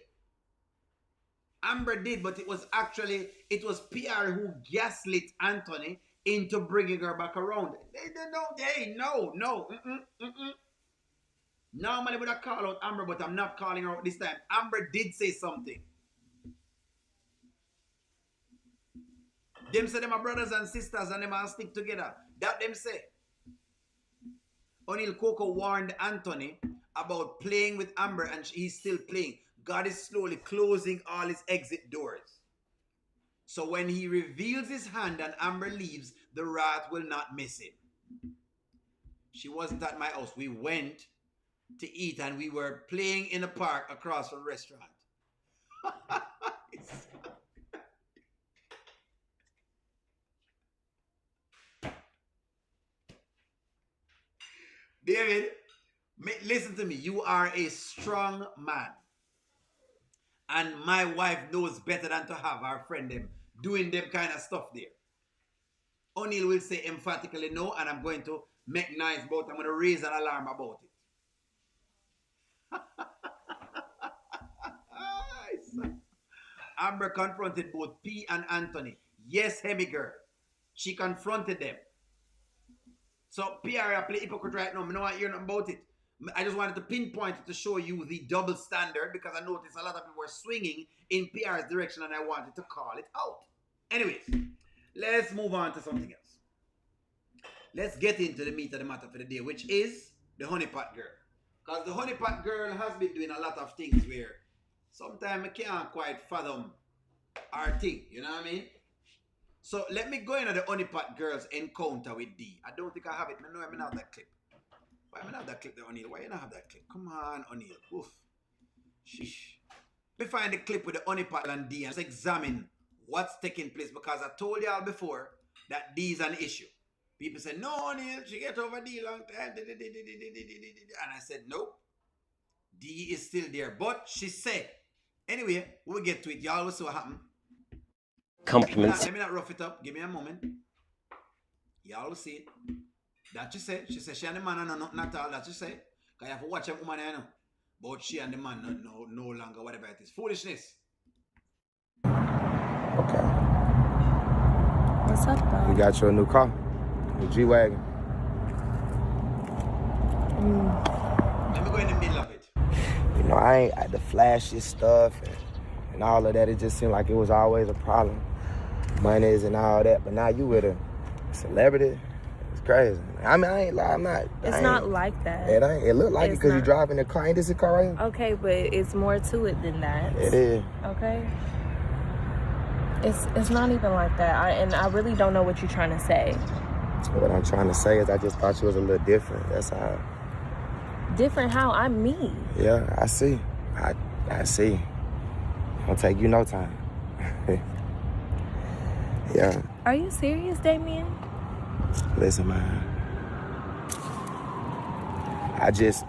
Amber did, but it was PR who gaslit Anthony into bringing her back around. No. Normally would have called out Amber, but I'm not calling her out this time. Amber did say something. Them say them are brothers and sisters and them all stick together. That them say. O'Neal Coco warned Anthony about playing with Amber and he's still playing. God is slowly closing all his exit doors. So when he reveals his hand and Amber leaves, the wrath will not miss him. She wasn't at my house. We went to eat and we were playing in a park across from the restaurant. David, listen to me. You are a strong man. And my wife knows better than to have our friend them doing them kind of stuff there. O'Neill will say emphatically no, and I'm going to make noise about it. I'm going to raise an alarm about it. Amber confronted both P and Anthony. Yes, Hemi girl. She confronted them. So PR play hypocrite right now. I don't want to hear nothing about it. I just wanted to pinpoint it to show you the double standard because I noticed a lot of people were swinging in PR's direction and I wanted to call it out. Anyways, let's move on to something else. Let's get into the meat of the matter for the day, which is the honeypot girl. Because the honeypot girl has been doing a lot of things where sometimes I can't quite fathom our thing. You know what I mean? So let me go into the honeypot girl's encounter with D. I don't think I have it. I know I have that clip. Why I not have that clip there, O'Neill? Why you not have that clip? Come on, O'Neill. Oof. Sheesh. Let me find the clip with the honeypot and D and just examine what's taking place because I told y'all before that D is an issue. People say, no, O'Neill, she get over D long time. And I said, nope. D is still there. But she said, anyway, we'll get to it. Y'all will see what happened. Compliments. Let me not rough it up. Give me a moment. Y'all will see it. That she said. She said she and the man are nothing at all. That she said. Because you have to watch a woman, you know. But she and the man no longer, whatever it is. Foolishness. Okay. What's up, though? You got your new car. Your G-Wagon. Let me go in the middle of it. You know, I ain't at the flashy stuff and all of that. It just seemed like it was always a problem. Monies and all that. But now you with a celebrity. It's crazy. I mean, I ain't lie. I'm not. It's not like that. It look like it because you're driving the car. Ain't this a car right here? Okay, but it's more to it than that. It is. Okay. It's not even like that. I really don't know what you're trying to say. What I'm trying to say is I just thought you was a little different. That's all. Different how? I'm me. Yeah, I see. I see. It'll take you no time. Yeah. Are you serious, Damien? Listen, man. This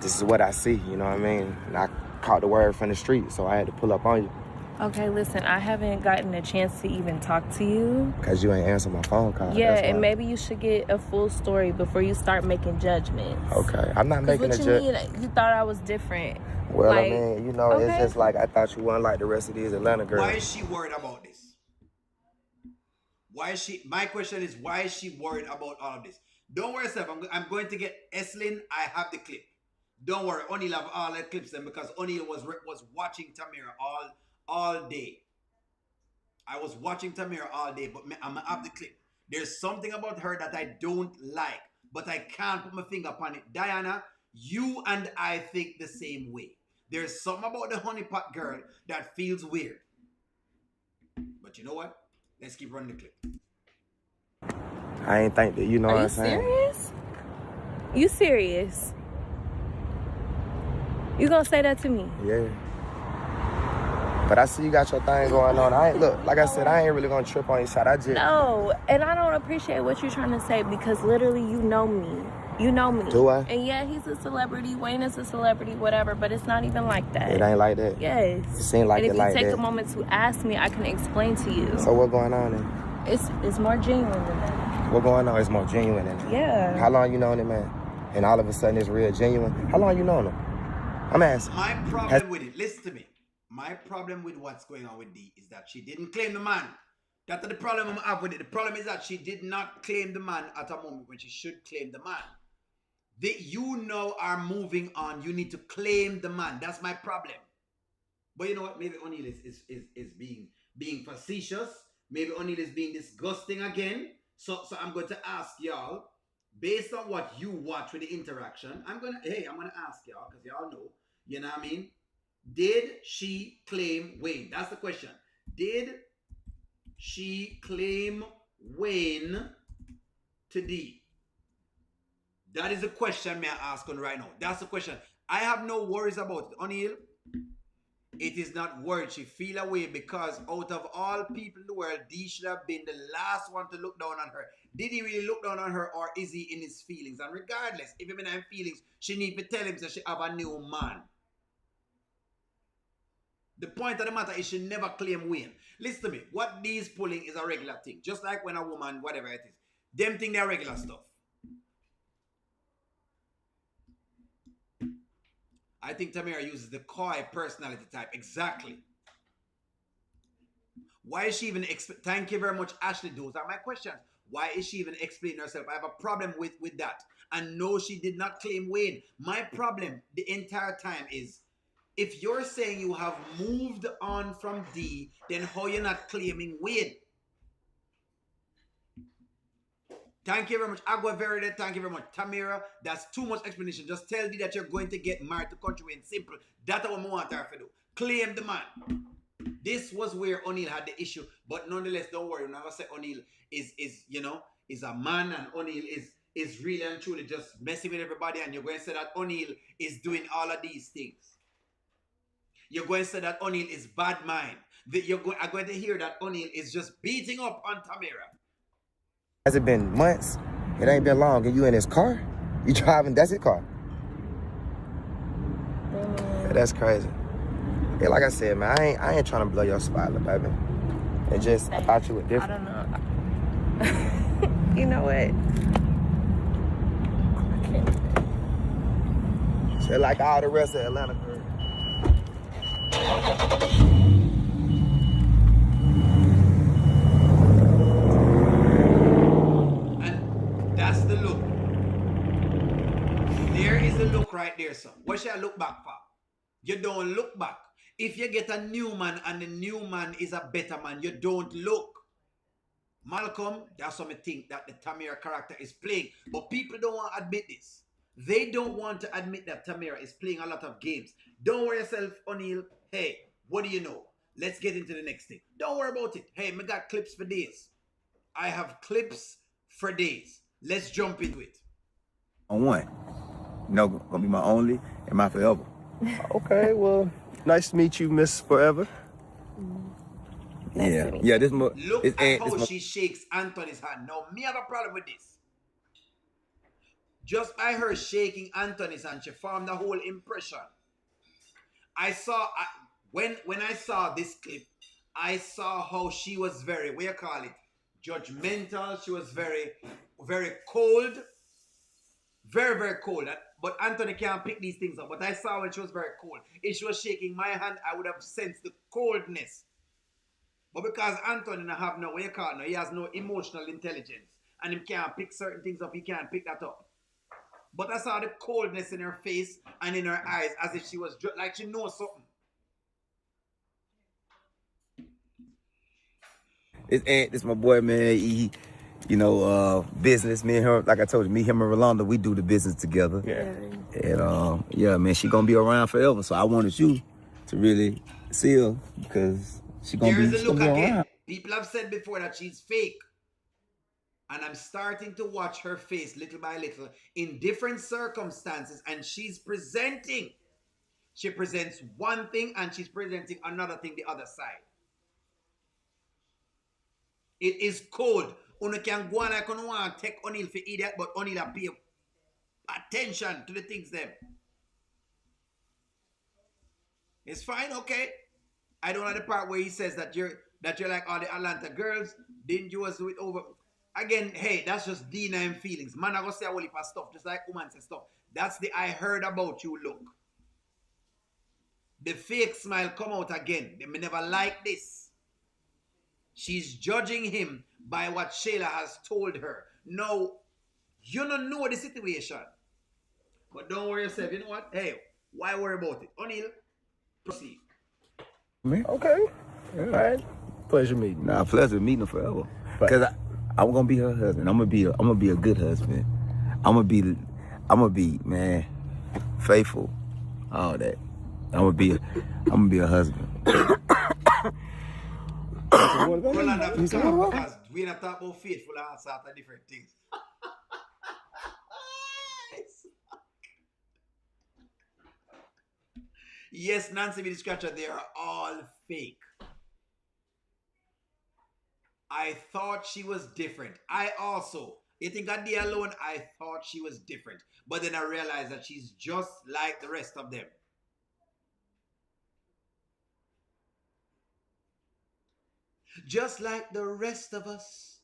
is what I see, you know what I mean? And I caught the word from the street, so I had to pull up on you. Okay, listen, I haven't gotten a chance to even talk to you. Because you ain't answer my phone call. Yeah, and maybe you should get a full story before you start making judgments. Okay, I'm not making a judgment. What you mean? You thought I was different. Well, like, I mean, you know, It's just like I thought you weren't like the rest of these Atlanta girls. Why is she worried about this? My question is, why is she worried about all of this? Don't worry, yourself. I'm going to get Eslin. I have the clip. Don't worry. O'Neill have all the clips then because O'Neill was watching Tamira all day. I was watching Tamira all day, but I'm going to have the clip. There's something about her that I don't like, but I can't put my finger upon it. Diana, you and I think the same way. There's something about the honeypot girl that feels weird. But you know what? Let's keep running the clip. I ain't think that, you know what I'm saying? Are you serious? You serious? You gonna say that to me? Yeah. But I see you got your thing going on. Like I said, I ain't really gonna trip on your side. No, and I don't appreciate what you're trying to say because literally you know me. You know me. Do I? And yeah, he's a celebrity. Wayne is a celebrity, whatever, but it's not even like that. It ain't like that? Yes. It seemed like it like that. And if you take a moment to ask me, I can explain to you. So what going on then? It's more genuine than that. What going on is more genuine than that? Yeah. How long you known him, man? And all of a sudden it's real genuine? How long you known him? I'm asking. My problem with it, listen to me. My problem with what's going on with D is that she didn't claim the man. That's the problem I have with it. The problem is that she did not claim the man at a moment when she should claim the man. You now are moving on. You need to claim the man. That's my problem. But you know what? Maybe O'Neill is being facetious. Maybe O'Neill is being disgusting again. So I'm going to ask y'all, based on what you watch with the interaction, I'm gonna ask y'all, because y'all know, you know what I mean? Did she claim Wayne? That's the question. Did she claim Wayne to D? That is the question me I ask on right now. That's the question. I have no worries about it. O'Neill, it is not worth. She feel away because out of all people in the world, D should have been the last one to look down on her. Did he really look down on her, or is he in his feelings? And regardless, if he's in feelings, she need to tell him that she have a new man. The point of the matter is she never claim Wayne. Listen to me. What these pulling is a regular thing. Just like when a woman, whatever it is, them think they're regular stuff. I think Tamira uses the coy personality type. Exactly. Why is she even... Thank you very much, Ashley. Those are my questions. Why is she even explaining herself? I have a problem with that. And no, she did not claim Wayne. My problem the entire time is, if you're saying you have moved on from D, then how you're not claiming Wayne? Thank you very much. Agua Verde, thank you very much. Tamira, that's too much explanation. Just tell D that you're going to get married to Kountry Wayne. Simple. That's what I want her to do. Claim the man. This was where O'Neal had the issue. But nonetheless, don't worry. We're not going to say O'Neal is a man, and O'Neal is really and truly just messing with everybody. And you're going to say that O'Neal is doing all of these things. You're going to say that O'Neal is bad mind. You're going to hear that O'Neal is just beating up on Tamira. Has it been months? It ain't been long. And you in his car? You driving? That's his car. Yeah, that's crazy. Yeah, like I said, man, I ain't trying to blow your spotlight, baby. It just, I thought you were different. I don't know. You know what? I can't. So like all the rest of Atlanta girls. And that's the look. There is the look right there, son. What should I look back for? You don't look back. If you get a new man and the new man is a better man, you don't look. Malcolm, that's what I think that the Tamira character is playing. But people don't want to admit this. They don't want to admit that Tamira is playing a lot of games. Don't worry yourself, O'Neal. Hey, what do you know? Let's get into the next thing. Don't worry about it. Hey, I got clips for days. I have clips for days. Let's jump into it. On one. You know, gonna be my only and my forever. Okay, well, nice to meet you, Miss Forever. Yeah, this Look at how she shakes Anthony's hand. Now, me have a problem with this. Just by her shaking Anthony's hand, she formed a whole impression. I saw, when I saw this clip, I saw how she was very, what do you call it, judgmental. She was very, very cold. Very, very cold. But Anthony can't pick these things up. But I saw when she was very cold. If she was shaking my hand, I would have sensed the coldness. But because Anthony don't have no, what you call it, he has no emotional intelligence. And he can't pick certain things up. He can't pick that up. But I saw the coldness in her face and in her eyes, as if she was like she knows something. It's my boy, man. He, business. Me and her, like I told you, me, him, and Rolanda, we do the business together. Yeah. And yeah, man, she gonna be around forever. So I wanted you to really see her because she gonna There's be. a look again. Around. People have said before that she's fake. And I'm starting to watch her face little by little in different circumstances. And she's presenting. She presents one thing and she's presenting another thing the other side. It is cold. Una can go on like you want to take O'Neal for idiot, but O'Neal pay attention to the things them. It's fine, okay. I don't know the part where he says that you're like all the Atlanta girls. Didn't you do it over? Again, hey, that's just D9 feelings. Man, I go say a whole heap of stuff, just like woman says stuff. That's the I heard about you look. The fake smile come out again. They may never like this. She's judging him by what Shayla has told her. No, you don't know the situation. But don't worry yourself. You know what? Hey, why worry about it? O'Neal, proceed. Okay. All right. Pleasure meeting. Nah, pleasure meeting her forever. Because I'm gonna be her husband. I'm gonna be a good husband. I'm gonna be, man, faithful. All that. I'm gonna be a husband. Rolanda, because we not talk about faithful and sort of different things. Yes, Nancy B. the Scratcher, they are all fake. I thought she was different. I also, you think I did alone? I thought she was different. But then I realized that she's just like the rest of them. Just like the rest of us.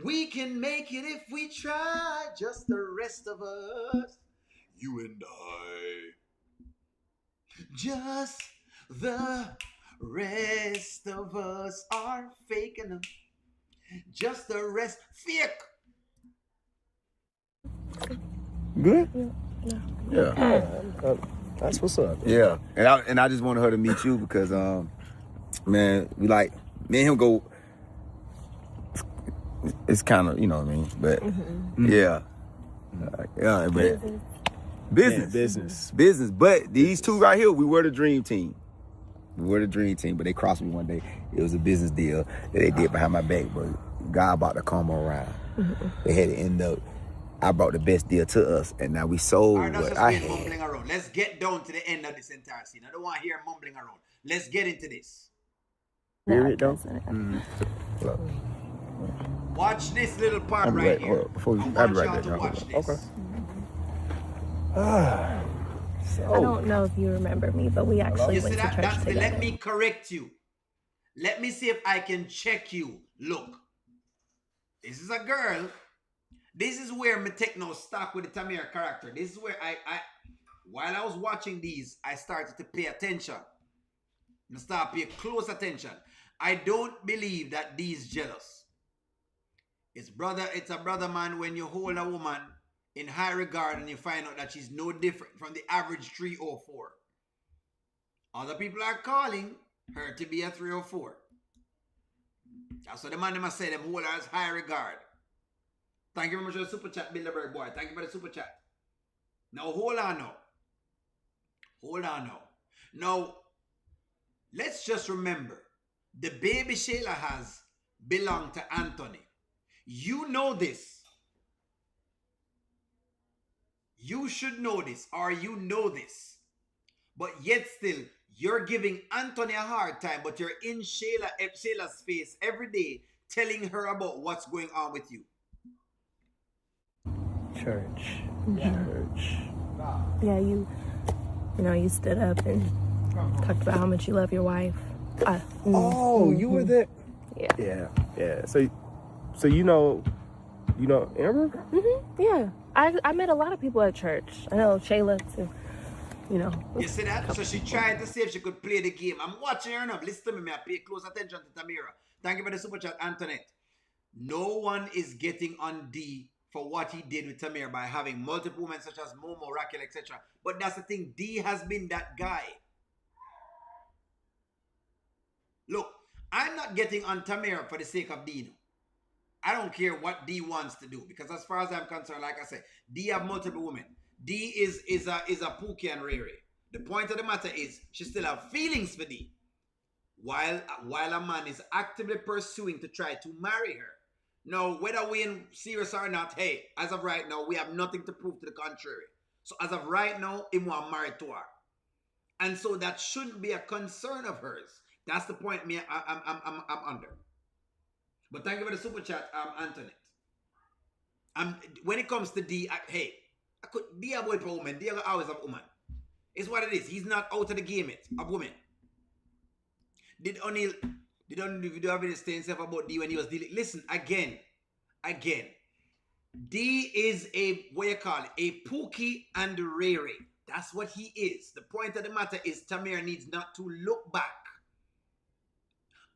We can make it if we try. Just the rest of us. You and I. Just the rest of us are faking them. Just the rest. Fake. Good. Yeah. That's what's up. Yeah, and I just wanted her to meet you because man, we like me and him go. It's kind of, you know what I mean, but yeah, but business. But these two right here, we were the dream team. But they crossed me one day. It was a business deal that they did behind my back, but God about to come around. They had to end up. I brought the best deal to us, and now we sold Alright, what just I been had. mumbling around. Let's get down to the end of this entire scene. I don't want to hear mumbling around. Let's get into this. Spirit though. Look, Watch this little part I'll be right right- here. before you- I I'll want be right y'all there, to y'all. watch this. Okay. I don't know if you remember me, but we actually You see went to that? church That's the, together. let me correct you. Let me see if I can check you. Look. This is a girl. This is where me take no stock with the Tamir character. This is where I while I was watching these, I started to pay attention. I start paying close attention. I don't believe that D's jealous. It's a brother man when you hold a woman in high regard and you find out that she's no different from the average 304. Other people are calling her to be a 304. That's what the man must say, them hold her as high regard. Thank you very much for the super chat, Bilderberg boy. Thank you for the super chat. Now, hold on now. Now, let's just remember, the baby Shayla has belonged to Anthony. You know this. You should know this, or you know this. But yet still, you're giving Anthony a hard time, but you're in Shayla's face every day, telling her about what's going on with you. Church. Yeah, you stood up and talked about how much you love your wife. Oh, you were there. Yeah. Yeah. So you know Amber? Yeah. I met a lot of people at church. I know Shayla too. You see that? So she tried to see if she could play the game. I'm watching her now. Listen to me. I pay close attention to Tamira. Thank you for the super chat, Antoinette. No one is getting on D for what he did with Tamir by having multiple women such as Momo, Raquel, etc. But that's the thing. D has been that guy. Look, I'm not getting on Tamir for the sake of D. I don't care what D wants to do, because as far as I'm concerned, like I said, D have multiple women. D is a Pookie and Riri. The point of the matter is she still have feelings for D, while a man is actively pursuing to try to marry her. Now, whether we in serious or not, hey, as of right now, we have nothing to prove to the contrary. So as of right now, he want married to her, and so that shouldn't be a concern of hers. That's the point I'm under. But thank you for the super chat, Antoinette. When it comes to D, D a boy for woman. D always have a woman. It's what it is. He's not out of the game yet of women. Did O'Neal do have any say himself about D when he was dealing? Listen, again. D is a Pookie and Riri. That's what he is. The point of the matter is Tamir needs not to look back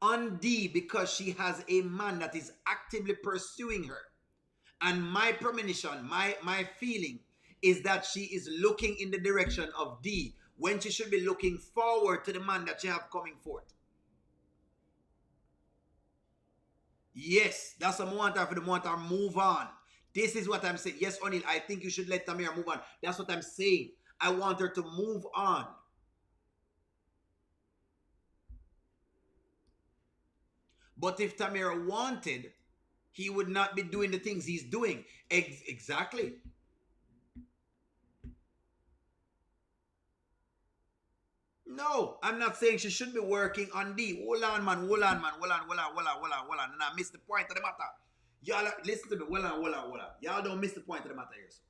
on D because she has a man that is actively pursuing her. And my premonition, my feeling is that she is looking in the direction of D when she should be looking forward to the man that she have coming forth. Yes, that's what I want her for the moment to move on. This is what I'm saying. Yes, O'Neal, I think you should let Tamir move on. That's what I'm saying. I want her to move on. But if Tamir wanted, he would not be doing the things he's doing. Exactly. No, I'm not saying she should be working on D. Hold on, man. Hold on. And I missed the point of the matter. Y'all, listen to me. Hold on. Y'all don't miss the point of the matter here. So.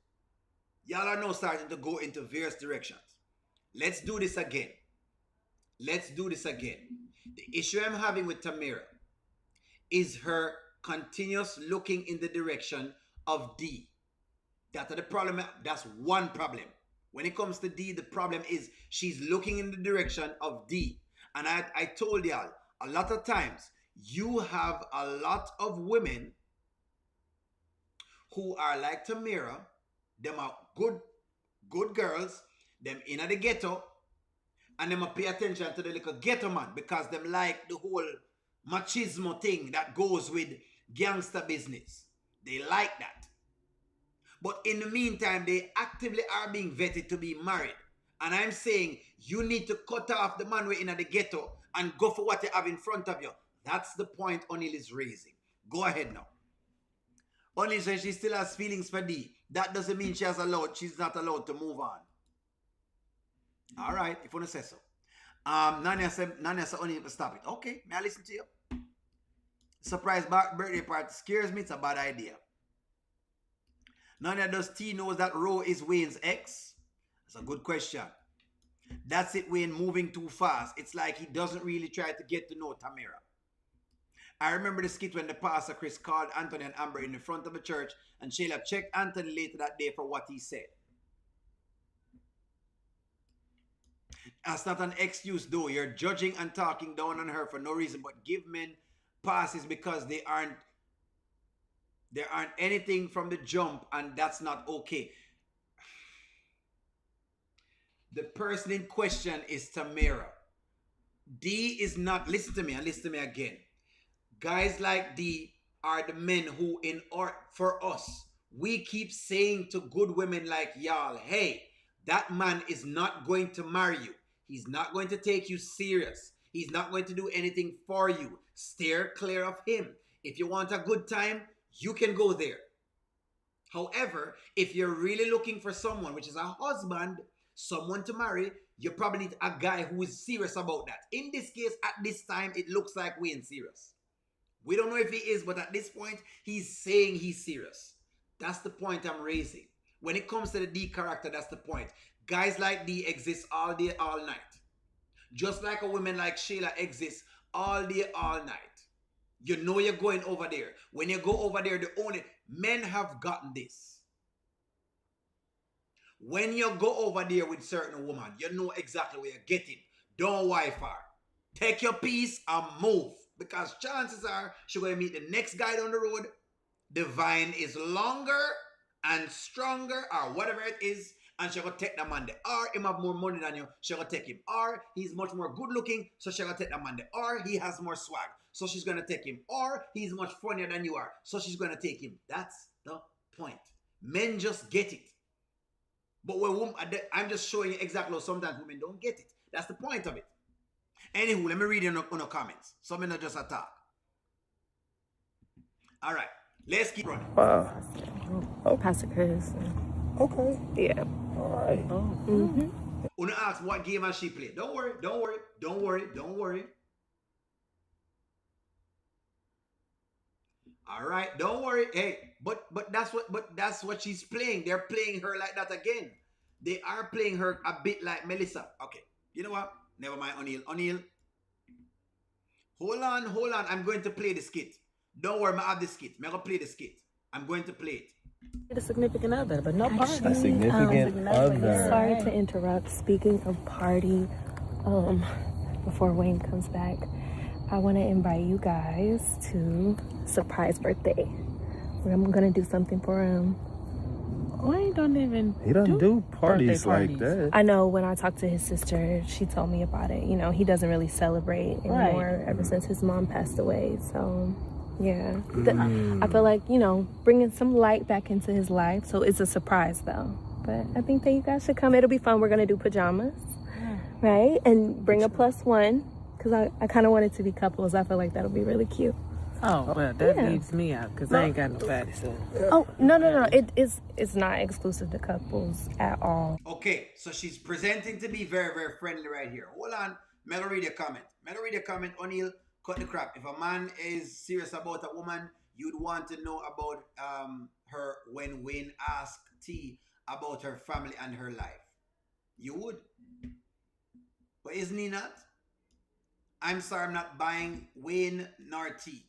Y'all are now starting to go into various directions. Let's do this again. The issue I'm having with Tamira is her continuous looking in the direction of D. That's the problem. That's one problem. When it comes to D, the problem is she's looking in the direction of D. And I told y'all, a lot of times, you have a lot of women who are like Tamira. Them are good girls. Them in the ghetto. And them pay attention to the little ghetto man because them like the whole machismo thing that goes with gangster business. They like that. But in the meantime, they actively are being vetted to be married. And I'm saying you need to cut off the man way in the ghetto and go for what you have in front of you. That's the point O'Neal is raising. Go ahead now. O'Neal says she still has feelings for D. That doesn't mean she's not allowed to move on. All right, if you want to say so. Nanya said O'Neal, stop it. Okay, may I listen to you? Surprise birthday party scares me. It's a bad idea. Nanya, does T knows that Ro is Wayne's ex? That's a good question. That's it, Wayne moving too fast. It's like he doesn't really try to get to know Tamira. I remember the skit when the pastor Chris called Anthony and Amber in the front of the church and Shayla checked Anthony later that day for what he said. That's not an excuse though. You're judging and talking down on her for no reason, but give men passes because they aren't anything from the jump, and that's not okay. The person in question is Tamira. D is not, listen to me and listen to me again. Guys like D are the men who, for us, we keep saying to good women like y'all, hey, that man is not going to marry you. He's not going to take you serious. He's not going to do anything for you. Steer clear of him. If you want a good time, you can go there. However, if you're really looking for someone, which is a husband, someone to marry, you probably need a guy who is serious about that. In this case, at this time, it looks like Wayne's serious. We don't know if he is, but at this point, he's saying he's serious. That's the point I'm raising. When it comes to the D character, that's the point. Guys like D exist all day, all night. Just like a woman like Shayla exists all day, all night. You know you're going over there. When you go over there, the only men have gotten this. When you go over there with certain woman, you know exactly where you're getting. Don't wife her. Take your piece and move. Because chances are she's going to meet the next guy down the road. The vine is longer and stronger or whatever it is. And she's going to take the man there. Or him have more money than you. She's going to take him. Or he's much more good looking. So she's going to take the man there. Or he has more swag. So she's going to take him. Or he's much funnier than you are. So she's going to take him. That's the point. Men just get it. But when I'm just showing you exactly how sometimes women don't get it. That's the point of it. Anywho, let me read in the comments. So I'm not just attack. All right. Let's keep running. Oh, Pastor Chris. Okay. Yeah. All right. Mm-hmm. Una ask what game has she played. Don't worry. All right, don't worry. Hey, but that's what she's playing. They're playing her like that again. They are playing her a bit like Melissa. Okay, you know what? Never mind, O'Neal. Hold on. I'm going to play the skit. Don't worry, I have the skit. I'm going to play the skit. I'm going to play it. A significant other, but no party. A significant other. Sorry to interrupt. Speaking of party, before Wayne comes back, I want to invite you guys to surprise birthday. I'm gonna do something for him. Wayne don't even. He doesn't do parties like parties. that. I know when I talked to his sister, she told me about it. You know, he doesn't really celebrate anymore ever since his mom passed away. So, yeah. I feel like, you know, bringing some light back into his life. So it's a surprise, though. But I think that you guys should come. It'll be fun. We're going to do pajamas, right? And bring a +1, because I kind of want it to be couples. I feel like that'll be really cute. Oh, well, that Yeah. leaves me out because I ain't got nobody. So. Oh, no. It's not exclusive to couples at all. Okay, so she's presenting to be very, very friendly right here. Hold on. Melo read a comment. O'Neal, cut the crap. If a man is serious about a woman, you'd want to know about her when Wayne asked T about her family and her life. You would. But isn't he not? I'm sorry, I'm not buying Wayne nor T.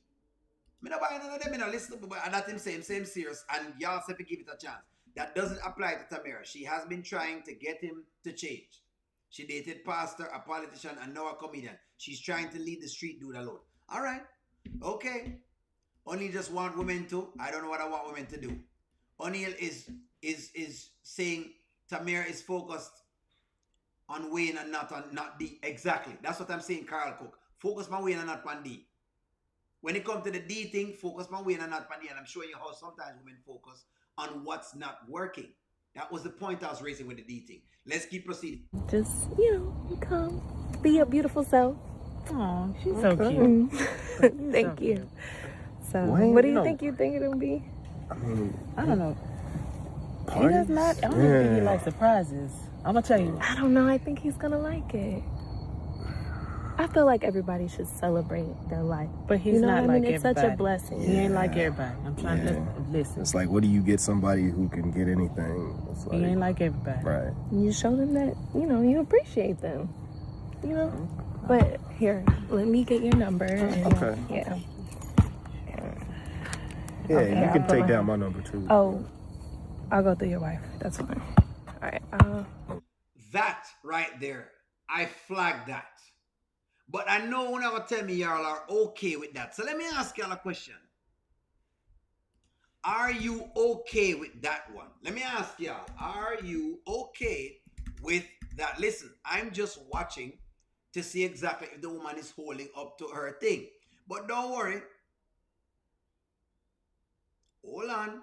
Me not buying none of them, me not listen to, but that him same serious, and y'all say to give it a chance. That doesn't apply to Tamara. She has been trying to get him to change. She dated pastor, a politician, and now a comedian. She's trying to lead the street dude alone. All right, okay. Only just want women to. I don't know what I want women to do. O'Neal is saying Tamara is focused on Wayne and not D. Exactly. That's what I'm saying, Carl Cook. Focus on Wayne and not on D. When it comes to the D thing, focus on Wayne and not on D. And I'm showing you how sometimes women focus on what's not working. That was the point I was raising with the D thing. Let's keep proceeding. Just, come. Be your beautiful self. Oh, she's so cute. Thank you. Cute. So, Wayne, what do you think it'll be? I mean, I don't know. He parties? does not. I don't think he likes surprises. I'm gonna tell you. I don't know. I think he's gonna like it. I feel like everybody should celebrate their life. But he's not like It's everybody. such a blessing. He ain't like everybody. I'm trying to listen. It's like, what do you get somebody who can get anything? It's like, He ain't like everybody. right. You show them that, you appreciate them. But here, let me get your number. And, Okay. Yeah. Yeah, Okay, you I'll can put take my- down my number too. Oh, I'll go through your wife. That's fine. All right. That right there, I flagged that. But I know when I will tell me y'all are okay with that. So let me ask y'all a question. Are you okay with that one? Let me ask y'all. Are you okay with that? Listen, I'm just watching to see exactly if the woman is holding up to her thing. But don't worry. Hold on.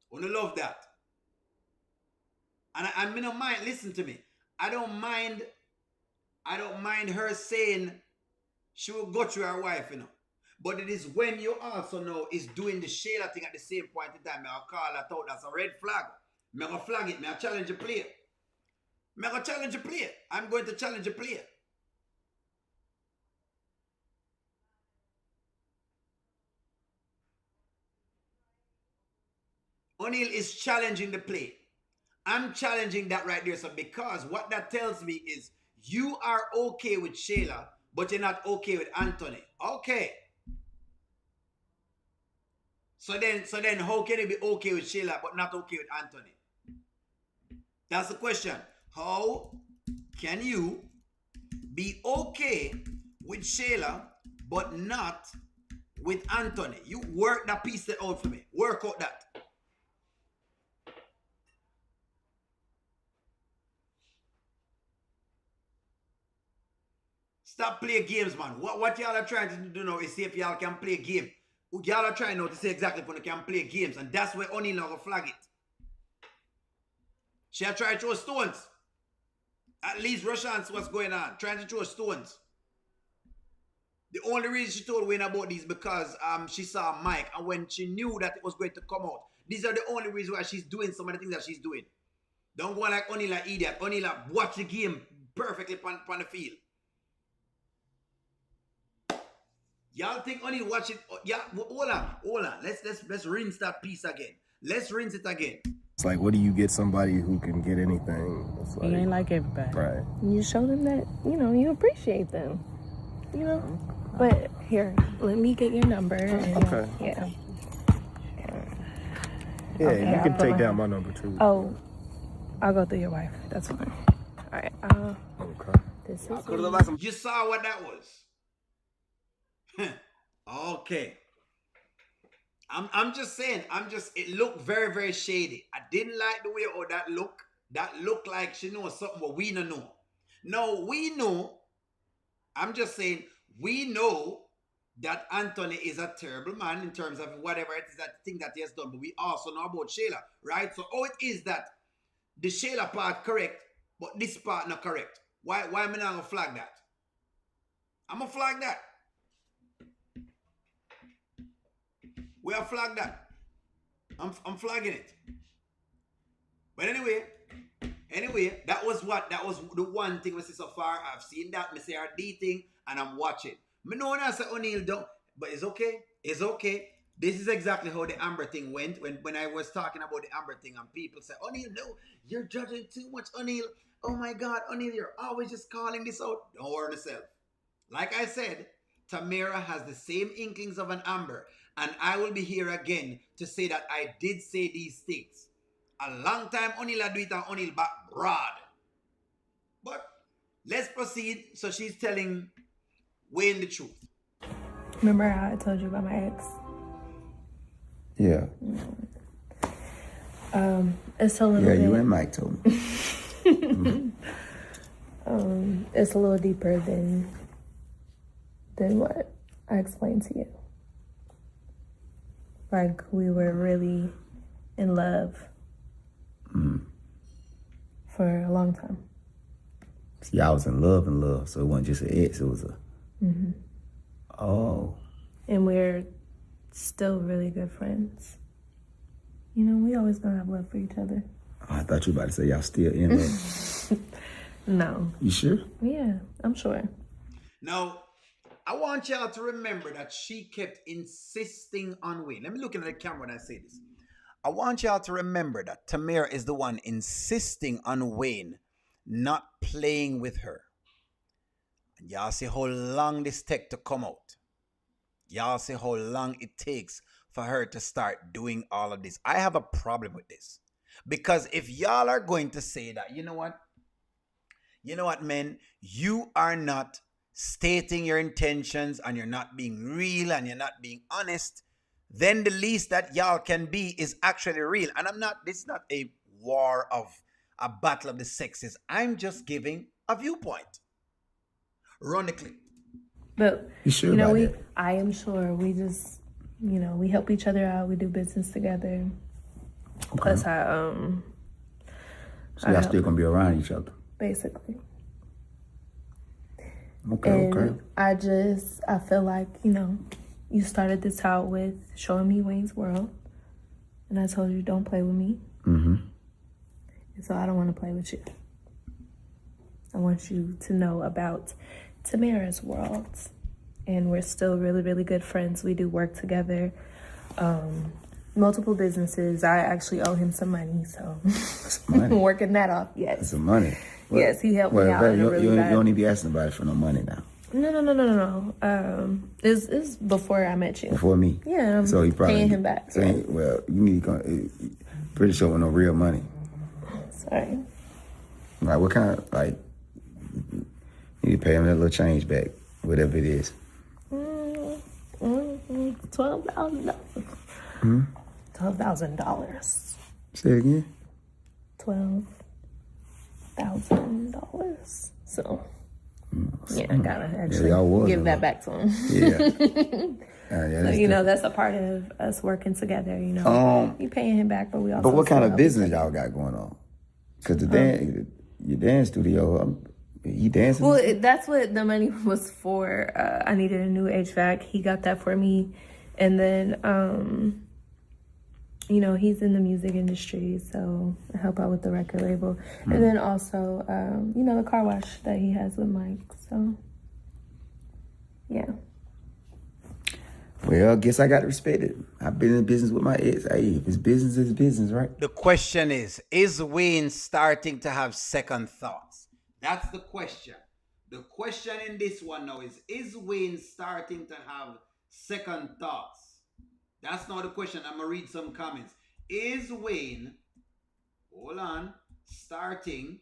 Wanna love that. And I don't mind, listen to me. I don't mind her saying she will go to her wife, But it is when you also know is doing the Shayla thing at the same point in time. I'll call that out. That's a red flag. I'm going to flag it. I'm challenge the player. I'm going to challenge the player. I'm going to challenge the player. O'Neal is challenging the play. I'm challenging that right there. So because what that tells me is you are okay with Shayla, but you're not okay with Anthony. Okay. So then how can you be okay with Shayla but not okay with Anthony? That's the question. How can you be okay with Shayla but not with Anthony? You work that piece out for me. Work out that. Stop playing games, man. What y'all are trying to do now is see if y'all can play a game. Y'all are trying now to say exactly when you can play games. And that's where O'Neal now will flag it. She tried to throw stones. At least Russians what's going on. Trying to throw stones. The only reason she told Wayne about this because she saw Mike. And when she knew that it was going to come out. These are the only reasons why she's doing some of the things that she's doing. Don't go like O'Neal an idiot. O'Neal watch the game perfectly on the field. Y'all think O'Neal watch it? Yeah, hold on. Let's rinse that piece again. Let's rinse it again. It's like, what do you get somebody who can get anything? It's like, He ain't like everybody. right. You show them that, you appreciate them. But here, let me get your number. And, Okay. Yeah. Yeah, Okay, you I'll can put take my- down my number too. Oh, I'll go through your wife. That's fine. All right. Okay. This is. You saw what that was. Okay. I'm just saying. It looked very, very shady. I didn't like the way that looked. That looked like she knows something what we don't know. No, we know. I'm just saying, we know that Anthony is a terrible man in terms of whatever it is that thing that he has done. But we also know about Shayla, right? So how it is that the Shayla part correct, but this part not correct. Why am I not gonna flag that? I'm gonna flag that. We are flag that. I'm flagging it. But anyway, that was the one thing we see so far. I've seen that, me say our D thing, and I'm watching. Me know when I say O'Neal don't, but it's okay. It's okay. This is exactly how the Amber thing went. When I was talking about the Amber thing, and people say, O'Neal, no, you're judging too much, O'Neal. Oh my God, O'Neal, you're always just calling this out. Don't worry yourself. Like I said, Tamara has the same inklings of an Amber, and I will be here again to say that I did say these things. A long time O'Neal do it and O'Neal back broad. But let's proceed. So she's telling Wayne the truth. Remember how I told you about my ex? Yeah. It's a little Yeah, bit. you and Mike told me. It's a little deeper than what I explained to you. Like, we were really in love for a long time. See, I was in love, so it wasn't just an ex, it was a... Oh. And we're still really good friends. You know, we always gonna have love for each other. Oh, I thought you were about to say y'all still in love. No. You sure? Yeah, I'm sure. Now, I want y'all to remember that she kept insisting on Wayne. Let me look at the camera when I say this. I want y'all to remember that Tamara is the one insisting on Wayne not playing with her. And y'all see how long this take to come out. Y'all see how long it takes for her to start doing all of this. I have a problem with this. Because if y'all are going to say that, you know what, men, you are not stating your intentions and you're not being real and you're not being honest, then the least that y'all can be is actually real. And this is not a war of a battle of the sexes. I'm just giving a viewpoint. Run the clip. But, You sure you know, about that? I am sure we just, you know, we help each other out. We do business together. Okay. Plus, So y'all still gonna be around each other? basically. Okay, And okay. I feel like, you know, you started this out with showing me Wayne's World. And I told you, don't play with me. Mm-hmm. And so I don't want to play with you. I want you to know about Tamara's World. And we're still really, really good friends. We do work together. Multiple businesses. I actually owe him some money, so Money. working that off. Yes. Some money. Yes, he helped me out. Baby, in a really you bad... don't need to be asking nobody for no money now. No. It's before I met you. Before me. Yeah, I'm so he probably paying him back. So well, you need to pretty sure with no real money. Sorry. Like what kind of like you need to pay him that little change back, whatever it is. $12,000. $12,000. Say it again. $12,000. So yeah, I gotta actually give that back to him. Yeah. So, you know, that's a part of us working together. You know, you paying him back, but we also. But what kind of business y'all got going on? Because your dance studio, he dancing. Well, that's what the money was for. I needed a new HVAC. He got that for me, and then you know, he's in the music industry, so I help out with the record label, and then also you know, the car wash that he has with Mike. So yeah. Well, I guess I got to respect it. I've been in business with my ex. Hey, if it's business, it's business, right? The question is Wayne starting to have second thoughts? That's the question. The question in this one now is Wayne starting to have second thoughts? That's not the question. I'm going to read some comments. Is Wayne, hold on, starting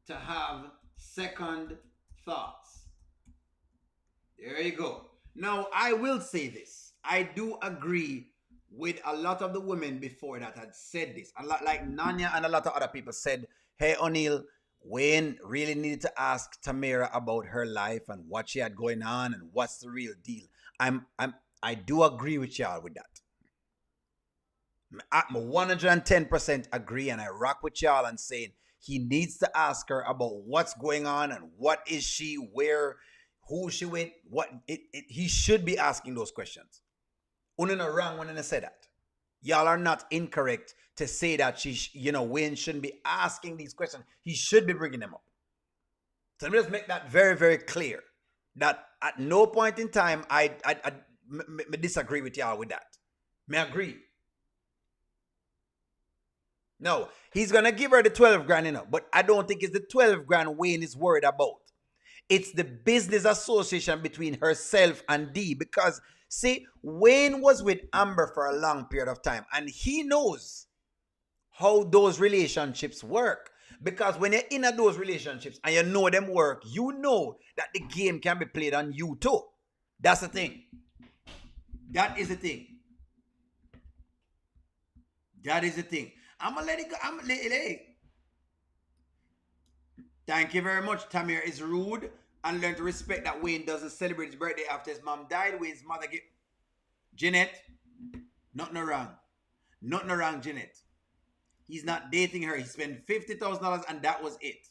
to have second thoughts? There you go. Now, I will say this. I do agree with a lot of the women before that had said this. A lot like Nanya and a lot of other people said, hey, O'Neal, Wayne really needed to ask Tamara about her life and what she had going on and what's the real deal. I do agree with y'all with that. I'm 110% agree, and I rock with y'all and saying he needs to ask her about what's going on and what is she, where, who she with, what he should be asking those questions. Una no wrong when I say that. Y'all are not incorrect to say that Wayne shouldn't be asking these questions. He should be bringing them up. So let me just make that very, very clear. That at no point in time I disagree with y'all with that. May I agree? No, he's gonna give her the 12 grand, but I don't think it's the 12 grand Wayne is worried about. It's the business association between herself and D, because see, Wayne was with Amber for a long period of time and he knows how those relationships work. Because when you're in those relationships and you know them work, you know that the game can be played on you too. That's the thing. That is the thing. That is the thing. I'm gonna let it go. I'm gonna let it. Thank you very much. Tamir is rude and learn to respect that Wayne doesn't celebrate his birthday after his mom died. Wayne's mother gave Jeanette. Nothing wrong. Nothing wrong, Jeanette. He's not dating her. He spent $50,000 and that was it.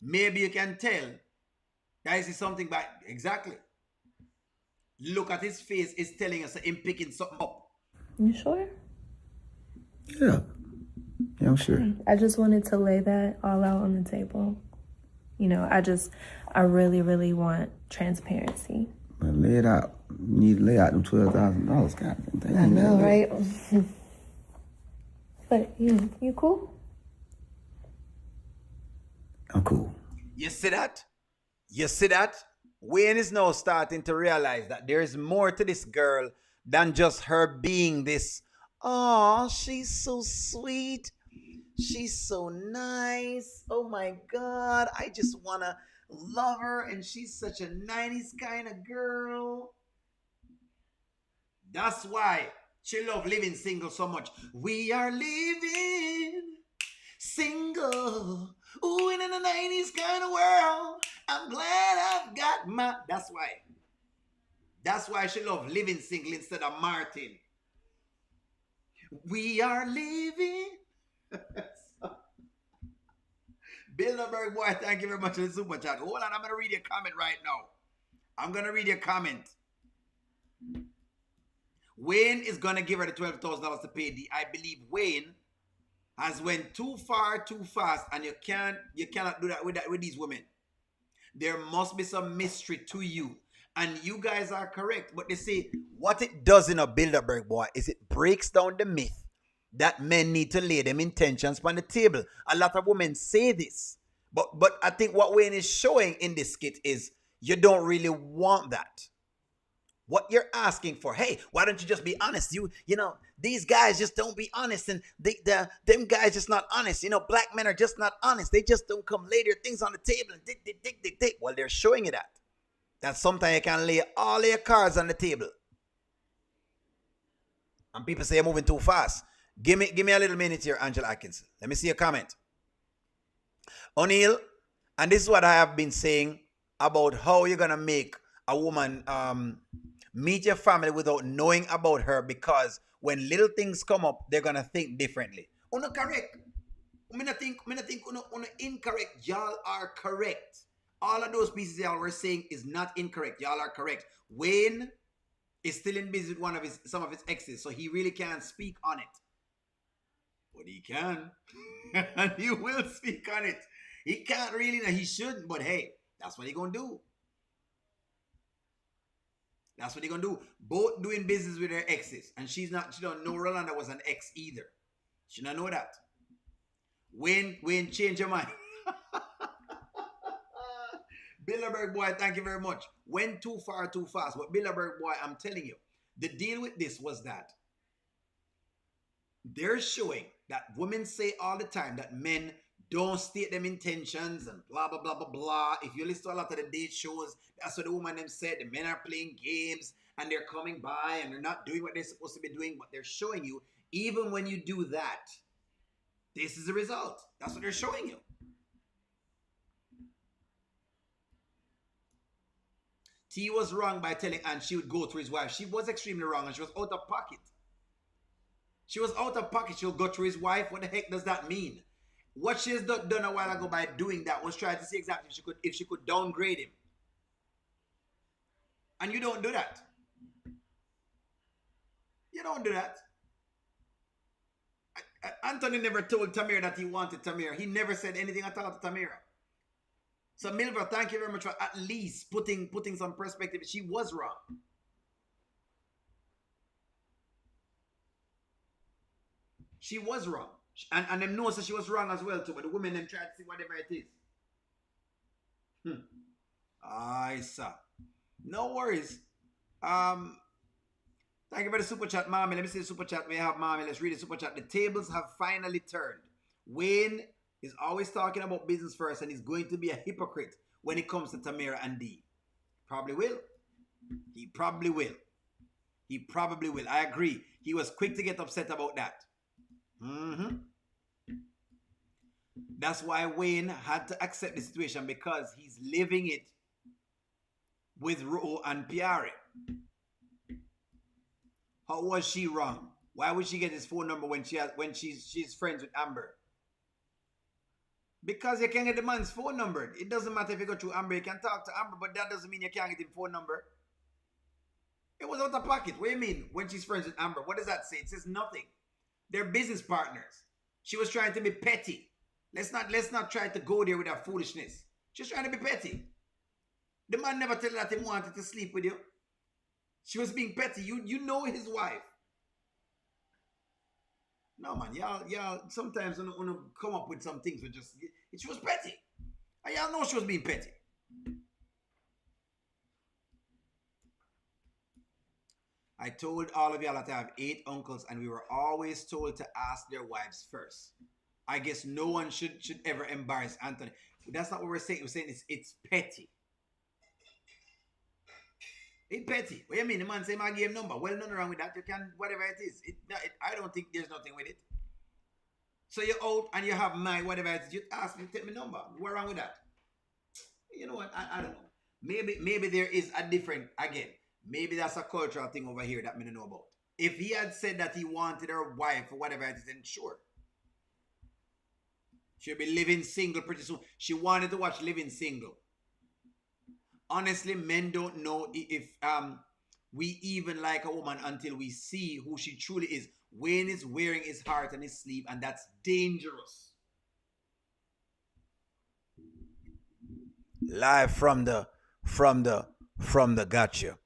Maybe you can tell that is something back. Exactly. Look at his face. It's telling us him picking something up. You sure? Yeah. Yeah, I'm sure. I just wanted to lay that all out on the table. You know, I really, really want transparency. But lay it out. You need to lay out them $12,000. God damn. I know, right? But you cool? I'm cool. You see that? You see that? Wayne is now starting to realize that there is more to this girl than just her being this, oh, she's so sweet. She's so nice. Oh my God. I just want to love her. And she's such a 90s kind of girl. That's why she loves living single so much. We are living single. Ooh, in a 90s kind of world. I'm glad I've got my... That's why. That's why she loves living single instead of Martin. We are living... Bilderberg boy, thank you very much for the super chat. Hold on, I'm going to read your comment right now. I'm going to read your comment. Wayne is going to give her the $12,000 to pay D. I believe Wayne has went too far, too fast, and you cannot do that with these women. There must be some mystery to you. And you guys are correct. But they say what it does in a Bilderberg boy is it breaks down the myth that men need to lay them intentions on the table. A lot of women say this. But I think what Wayne is showing in this skit is you don't really want that. What you're asking for, hey, why don't you just be honest? You know, these guys just don't be honest, and them guys just not honest. You know, black men are just not honest. They just don't come lay their things on the table and dick. Well, they're showing you that sometimes you can lay all your cards on the table. And people say you're moving too fast. Give me a little minute here, Angela Atkinson. Let me see a comment. O'Neill, and this is what I have been saying about how you're gonna make a woman meet your family without knowing about her, because when little things come up, they're gonna think differently. Uno correct. I think uno incorrect. Y'all are correct. All of those pieces y'all were saying is not incorrect. Y'all are correct. Wayne is still in business with some of his exes, so he really can't speak on it. But he can. And he will speak on it. He can't really, he shouldn't, but hey, that's what he gonna do. That's what they gonna do. Both doing business with her exes. And she don't know Rolanda was an ex either. She don't know that. Wayne, change your mind. Bilderberg boy, thank you very much. Went too far, too fast. But Bilderberg boy, I'm telling you, the deal with this was that they're showing that women say all the time that men don't state them intentions and blah, blah, blah, blah, blah. If you listen to a lot of the date shows, that's what the woman them said. The men are playing games and they're coming by and they're not doing what they're supposed to be doing, but they're showing you, even when you do that, this is the result. That's what they're showing you. T was wrong by telling Anne she would go through his wife. She was extremely wrong and she was out of pocket. She was out of pocket. She'll go through his wife. What the heck does that mean? What she has done a while ago by doing that was try to see exactly if she could downgrade him. And you don't do that. You don't do that. Anthony never told Tamir that he wanted Tamir. He never said anything at all to Tamira. So Milva, thank you very much for at least putting some perspective. She was wrong. She was wrong. And them knows that she was wrong as well too. But the women them try to see whatever it is. I saw. No worries. Thank you for the super chat, Mommy. Let me see the super chat we have, Mommy. Let's read the super chat. The tables have finally turned. Wayne is always talking about business first, and he's going to be a hypocrite when it comes to Tamira and Dee. Probably will. He probably will. He probably will. I agree. He was quick to get upset about that. That's why Wayne had to accept the situation, because he's living it with Ro and Piare. How was she wrong? Why would she get his phone number when she's friends with Amber? Because you can't get the man's phone number. It doesn't matter if you go through Amber. You can talk to Amber, but that doesn't mean you can't get his phone number. It was out of pocket. What do you mean when she's friends with Amber? What does that say? It says nothing. They're business partners. She was trying to be petty. Let's not try to go there with that foolishness. She's trying to be petty. The man never told her that he wanted to sleep with you. She was being petty. You know his wife. No, man. Y'all sometimes want to come up with some things with just... She was petty. And y'all know she was being petty. I told all of y'all that I have 8 uncles, and we were always told to ask their wives first. I guess no one should ever embarrass Anthony. But that's not what we're saying. We're saying it's petty. It's petty. What do you mean? The man say my game number. Well, nothing wrong with that. You can, whatever it is. I don't think there's nothing with it. So you're out and you have my whatever it is. You ask me to take my number. What's wrong with that? You know what? I don't know. Maybe there is a different, again, maybe that's a cultural thing over here that I don't know about. If he had said that he wanted her wife or whatever it is, then sure. She'll be living single pretty soon. She wanted to watch Living Single. Honestly, men don't know if we even like a woman until we see who she truly is. Wayne is wearing his heart on his sleeve, and that's dangerous. Live from the gotcha.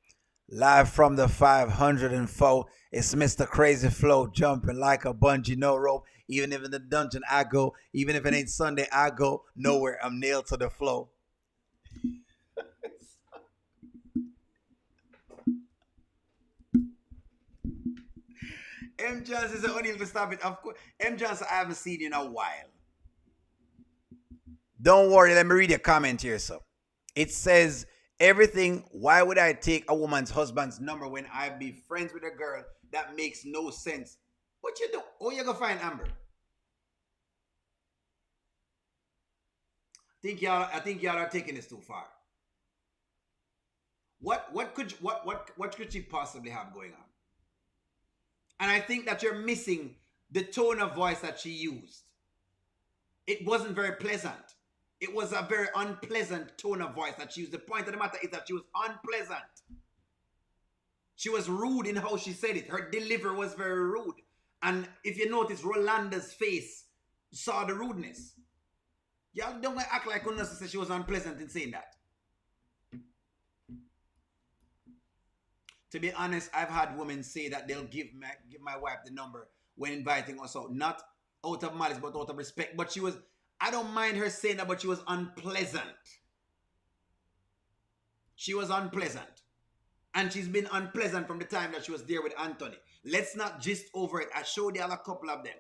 Live from the 504. It's Mr. Crazy Flow jumping like a bungee, no rope. Even if in the dungeon I go, even if it ain't Sunday I go nowhere. I'm nailed to the flow. M. Johnson said, O'Neal to stop it. Of course, M. Johnson, I haven't seen you in a while. Don't worry, let me read your comment here, sir. It says, everything, why would I take a woman's husband's number when I be friends with a girl? That makes no sense. What you do? Oh, you go find Amber. I think y'all are taking this too far. What could she possibly have going on? And I think that you're missing the tone of voice that she used. It wasn't very pleasant. It was a very unpleasant tone of voice that she used. The point of the matter is that she was unpleasant. She was rude in how she said it. Her delivery was very rude. And if you notice, Rolanda's face saw the rudeness. Y'all don't act like Unasa said she was unpleasant in saying that. To be honest, I've had women say that they'll give my wife the number when inviting us out. Not out of malice, but out of respect. But she was, I don't mind her saying that, but she was unpleasant. She was unpleasant. And she's been unpleasant from the time that she was there with Anthony. Let's not gist over it. I showed y'all a couple of them.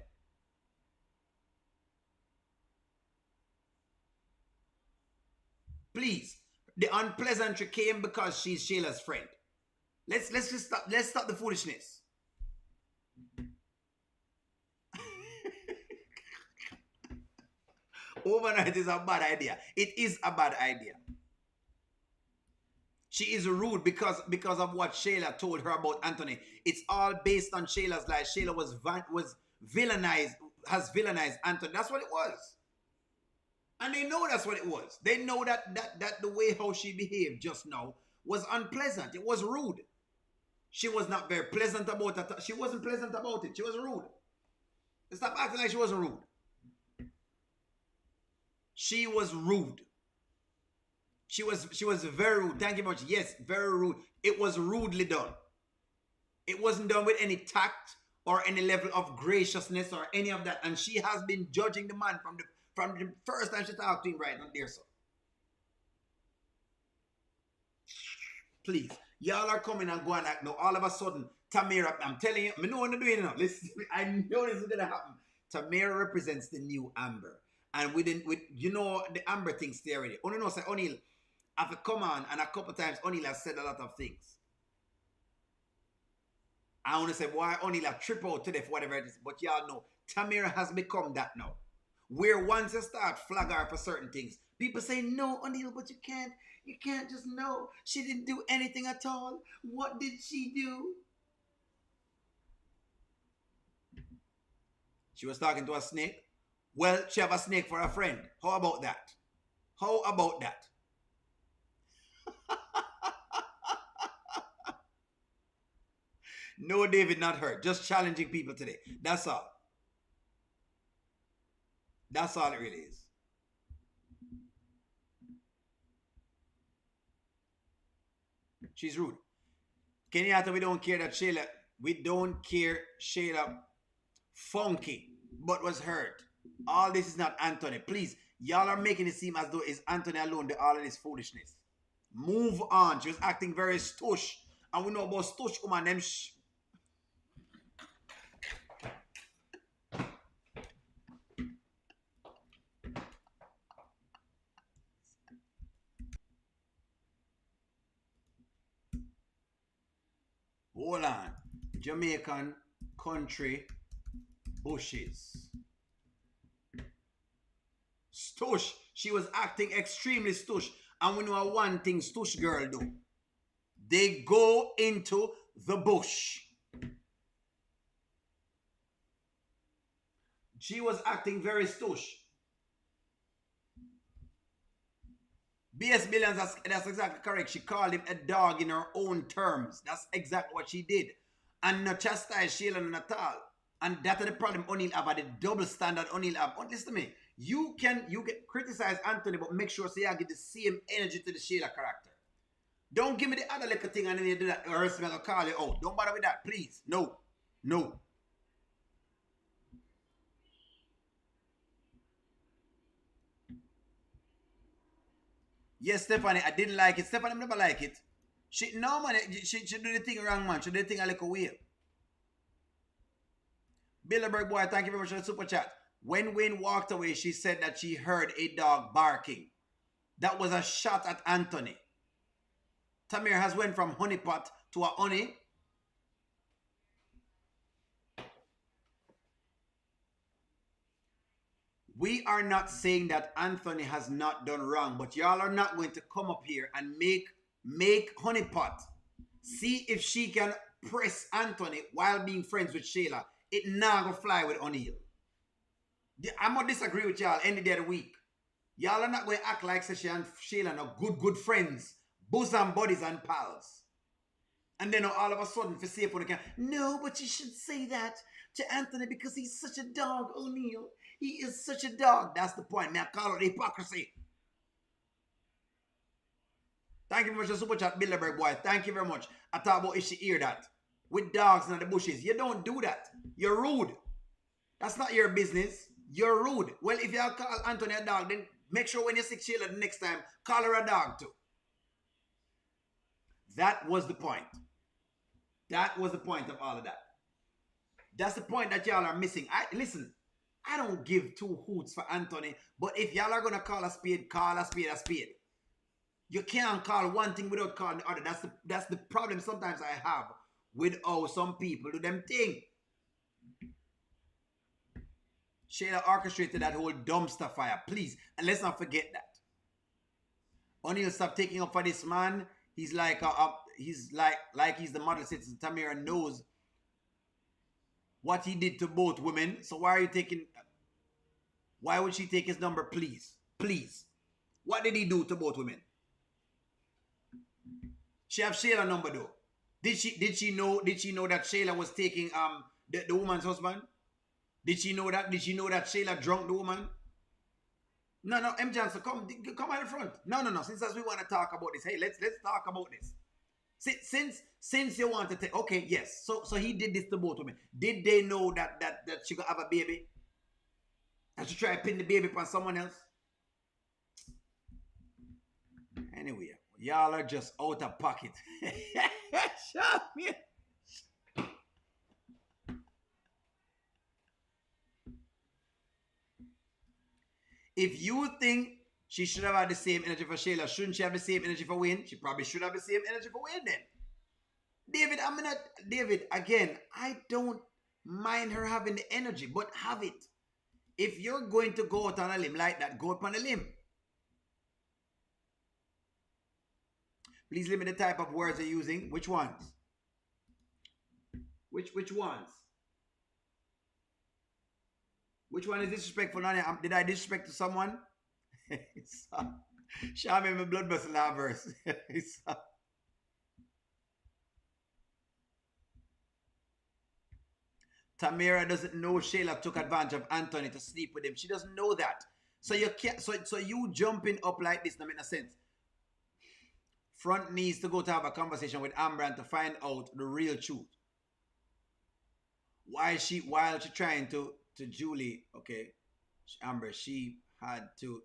Please. The unpleasantry came because she's Shayla's friend. Let's just stop. Let's stop the foolishness. Overnight is a bad idea. It is a bad idea. She is rude because of what Shayla told her about Anthony. It's all based on Shayla's lies. Shayla was villainized, has villainized Anthony. That's what it was. And they know that's what it was. They know that the way how she behaved just now was unpleasant. It was rude. She was not very pleasant about it. She wasn't pleasant about it. She was rude. Stop acting like she wasn't rude. She was rude. She was very rude. Thank you very much. Yes, very rude. It was rudely done. It wasn't done with any tact or any level of graciousness or any of that. And she has been judging the man from the first time she talked to him right on there, so. Please. Y'all are coming and going like no. All of a sudden, Tamara, I'm telling you, I know what I'm doing now. Listen, I know this is gonna happen. Tamara represents the new Amber. And with you know the Amber thing stay already. Only know say O'Neal have come on and a couple times O'Neal has said a lot of things. I want to say why O'Neal have trip out today for whatever it is. But y'all know Tamara has become that now. Where once you start flag her for certain things, people say, no, O'Neal, but you can't just know. She didn't do anything at all. What did she do? She was talking to a snake. Well, she have a snake for a friend. How about that? How about that? No, David, not hurt. Just challenging people today. That's all. That's all it really is. She's rude. Kenyatta, we don't care that Shayla, we don't care Shayla funky, but was hurt. All this is not Anthony. Please, y'all are making it seem as though it's Anthony alone, all of this foolishness. Move on. She was acting very stush. And we know about stush, woman, them Hold on. Jamaican country bushes. Stush. She was acting extremely stush. And we know one thing stush girl do. They go into the bush. She was acting very stush. BS Billions, that's exactly correct. She called him a dog in her own terms. That's exactly what she did. And no chastise Shayla at all. And that's the problem O'Neal have, the double standard O'Neal have. Listen to me. You can criticize Anthony, but make sure so you give the same energy to the Shayla character. Don't give me the other little thing and then you do that, or else I'm going to call you out. Don't bother with that, please. No. No. Yes, Stephanie, I didn't like it. Stephanie never like it. She do the thing wrong, man. She do the thing a little weird. Bilderberg boy, thank you very much for the super chat. When Wayne walked away, she said that she heard a dog barking. That was a shot at Anthony. Tamir has went from honeypot to a honey. We are not saying that Anthony has not done wrong, but y'all are not going to come up here and make honeypot. See if she can press Anthony while being friends with Shayla. It not gonna fly with O'Neal. I'm gonna disagree with y'all any day of the week. Y'all are not going to act like Sasha and Shayla are good friends, bosom buddies and pals. And then all of a sudden, for safe on the camera, no, but you should say that to Anthony because he's such a dog, O'Neal. He is such a dog. That's the point. Man, I call it hypocrisy. Thank you very much for the super chat, Bilderberg boy. Thank you very much. I thought about if she hear that. With dogs in the bushes. You don't do that. You're rude. That's not your business. You're rude. Well, if you call Anthony a dog, then make sure when you see Shayla the next time, call her a dog too. That was the point. That was the point of all of that. That's the point that y'all are missing. Listen, I don't give two hoots for Anthony, but if y'all are going to call a spade a spade. You can't call one thing without calling the other. That's the problem sometimes I have with how some people do them thing. Shayla orchestrated that whole dumpster fire, please. And let's not forget that. O'Neal, stop taking up for this man. he's like he's he's the model citizen. Tamira knows what he did to both women. So why are you taking? Why would she take his number, please? Please. What did he do to both women? She have Shayla number though. Did she know that Shayla was taking the woman's husband? Did she know that? Did she know that Shayla drunk the woman? No, M. Johnson, come at the front. No. Since as we want to talk about this, hey, let's talk about this. Since you want to take, okay, yes. So he did this to both women. Did they know that she gonna have a baby? And she try to pin the baby upon someone else? Anyway, y'all are just out of pocket. Shut me. If you think she should have had the same energy for Shayla, shouldn't she have the same energy for Wayne? She probably should have the same energy for Wayne then. David, again, I don't mind her having the energy, but have it. If you're going to go out on a limb like that, go out on a limb. Please limit the type of words you're using. Which ones? Which ones? Which one is disrespectful? Did I disrespect to someone? Show me my blood vessel now verse. Tamira doesn't know Shayla took advantage of Anthony to sleep with him. She doesn't know that. So you can't. So you jumping up like this doesn't make no sense. Front needs to go to have a conversation with Amber and to find out the real truth. While she trying to Julie, okay, Amber, she had to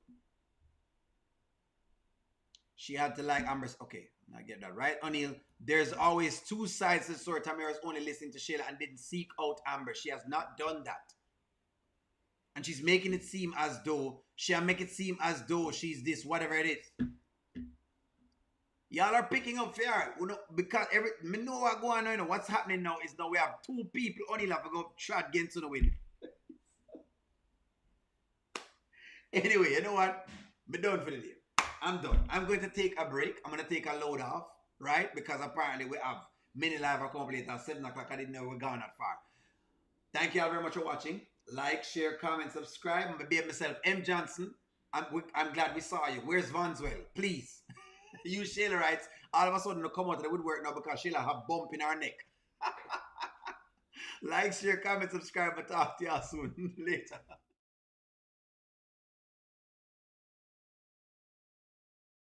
like Amber's, okay, I get that, right, O'Neill? There's always two sides to the story. Tamira's only listening to Shayla and didn't seek out Amber. She has not done that. And she's making it seem as though, she's this, whatever it is. Y'all are picking up fair, because me know what going on, you know, what's happening now is now we have two people only have to go try against the win. Anyway, you know what? I'm done for the day. I'm done. I'm going to take a break. I'm going to take a load off, right? Because apparently we have many live complete at 7 o'clock. I didn't know we were gone that far. Thank you all very much for watching. Like, share, comment, subscribe. I'm going to be myself, M. Johnson. I'm glad we saw you. Where's Vanswell? Please. You Shayla writes, all of a sudden, come out of the woodwork now because Shayla have bump in her neck. Like, share, comment, subscribe, and talk to y'all soon. Later.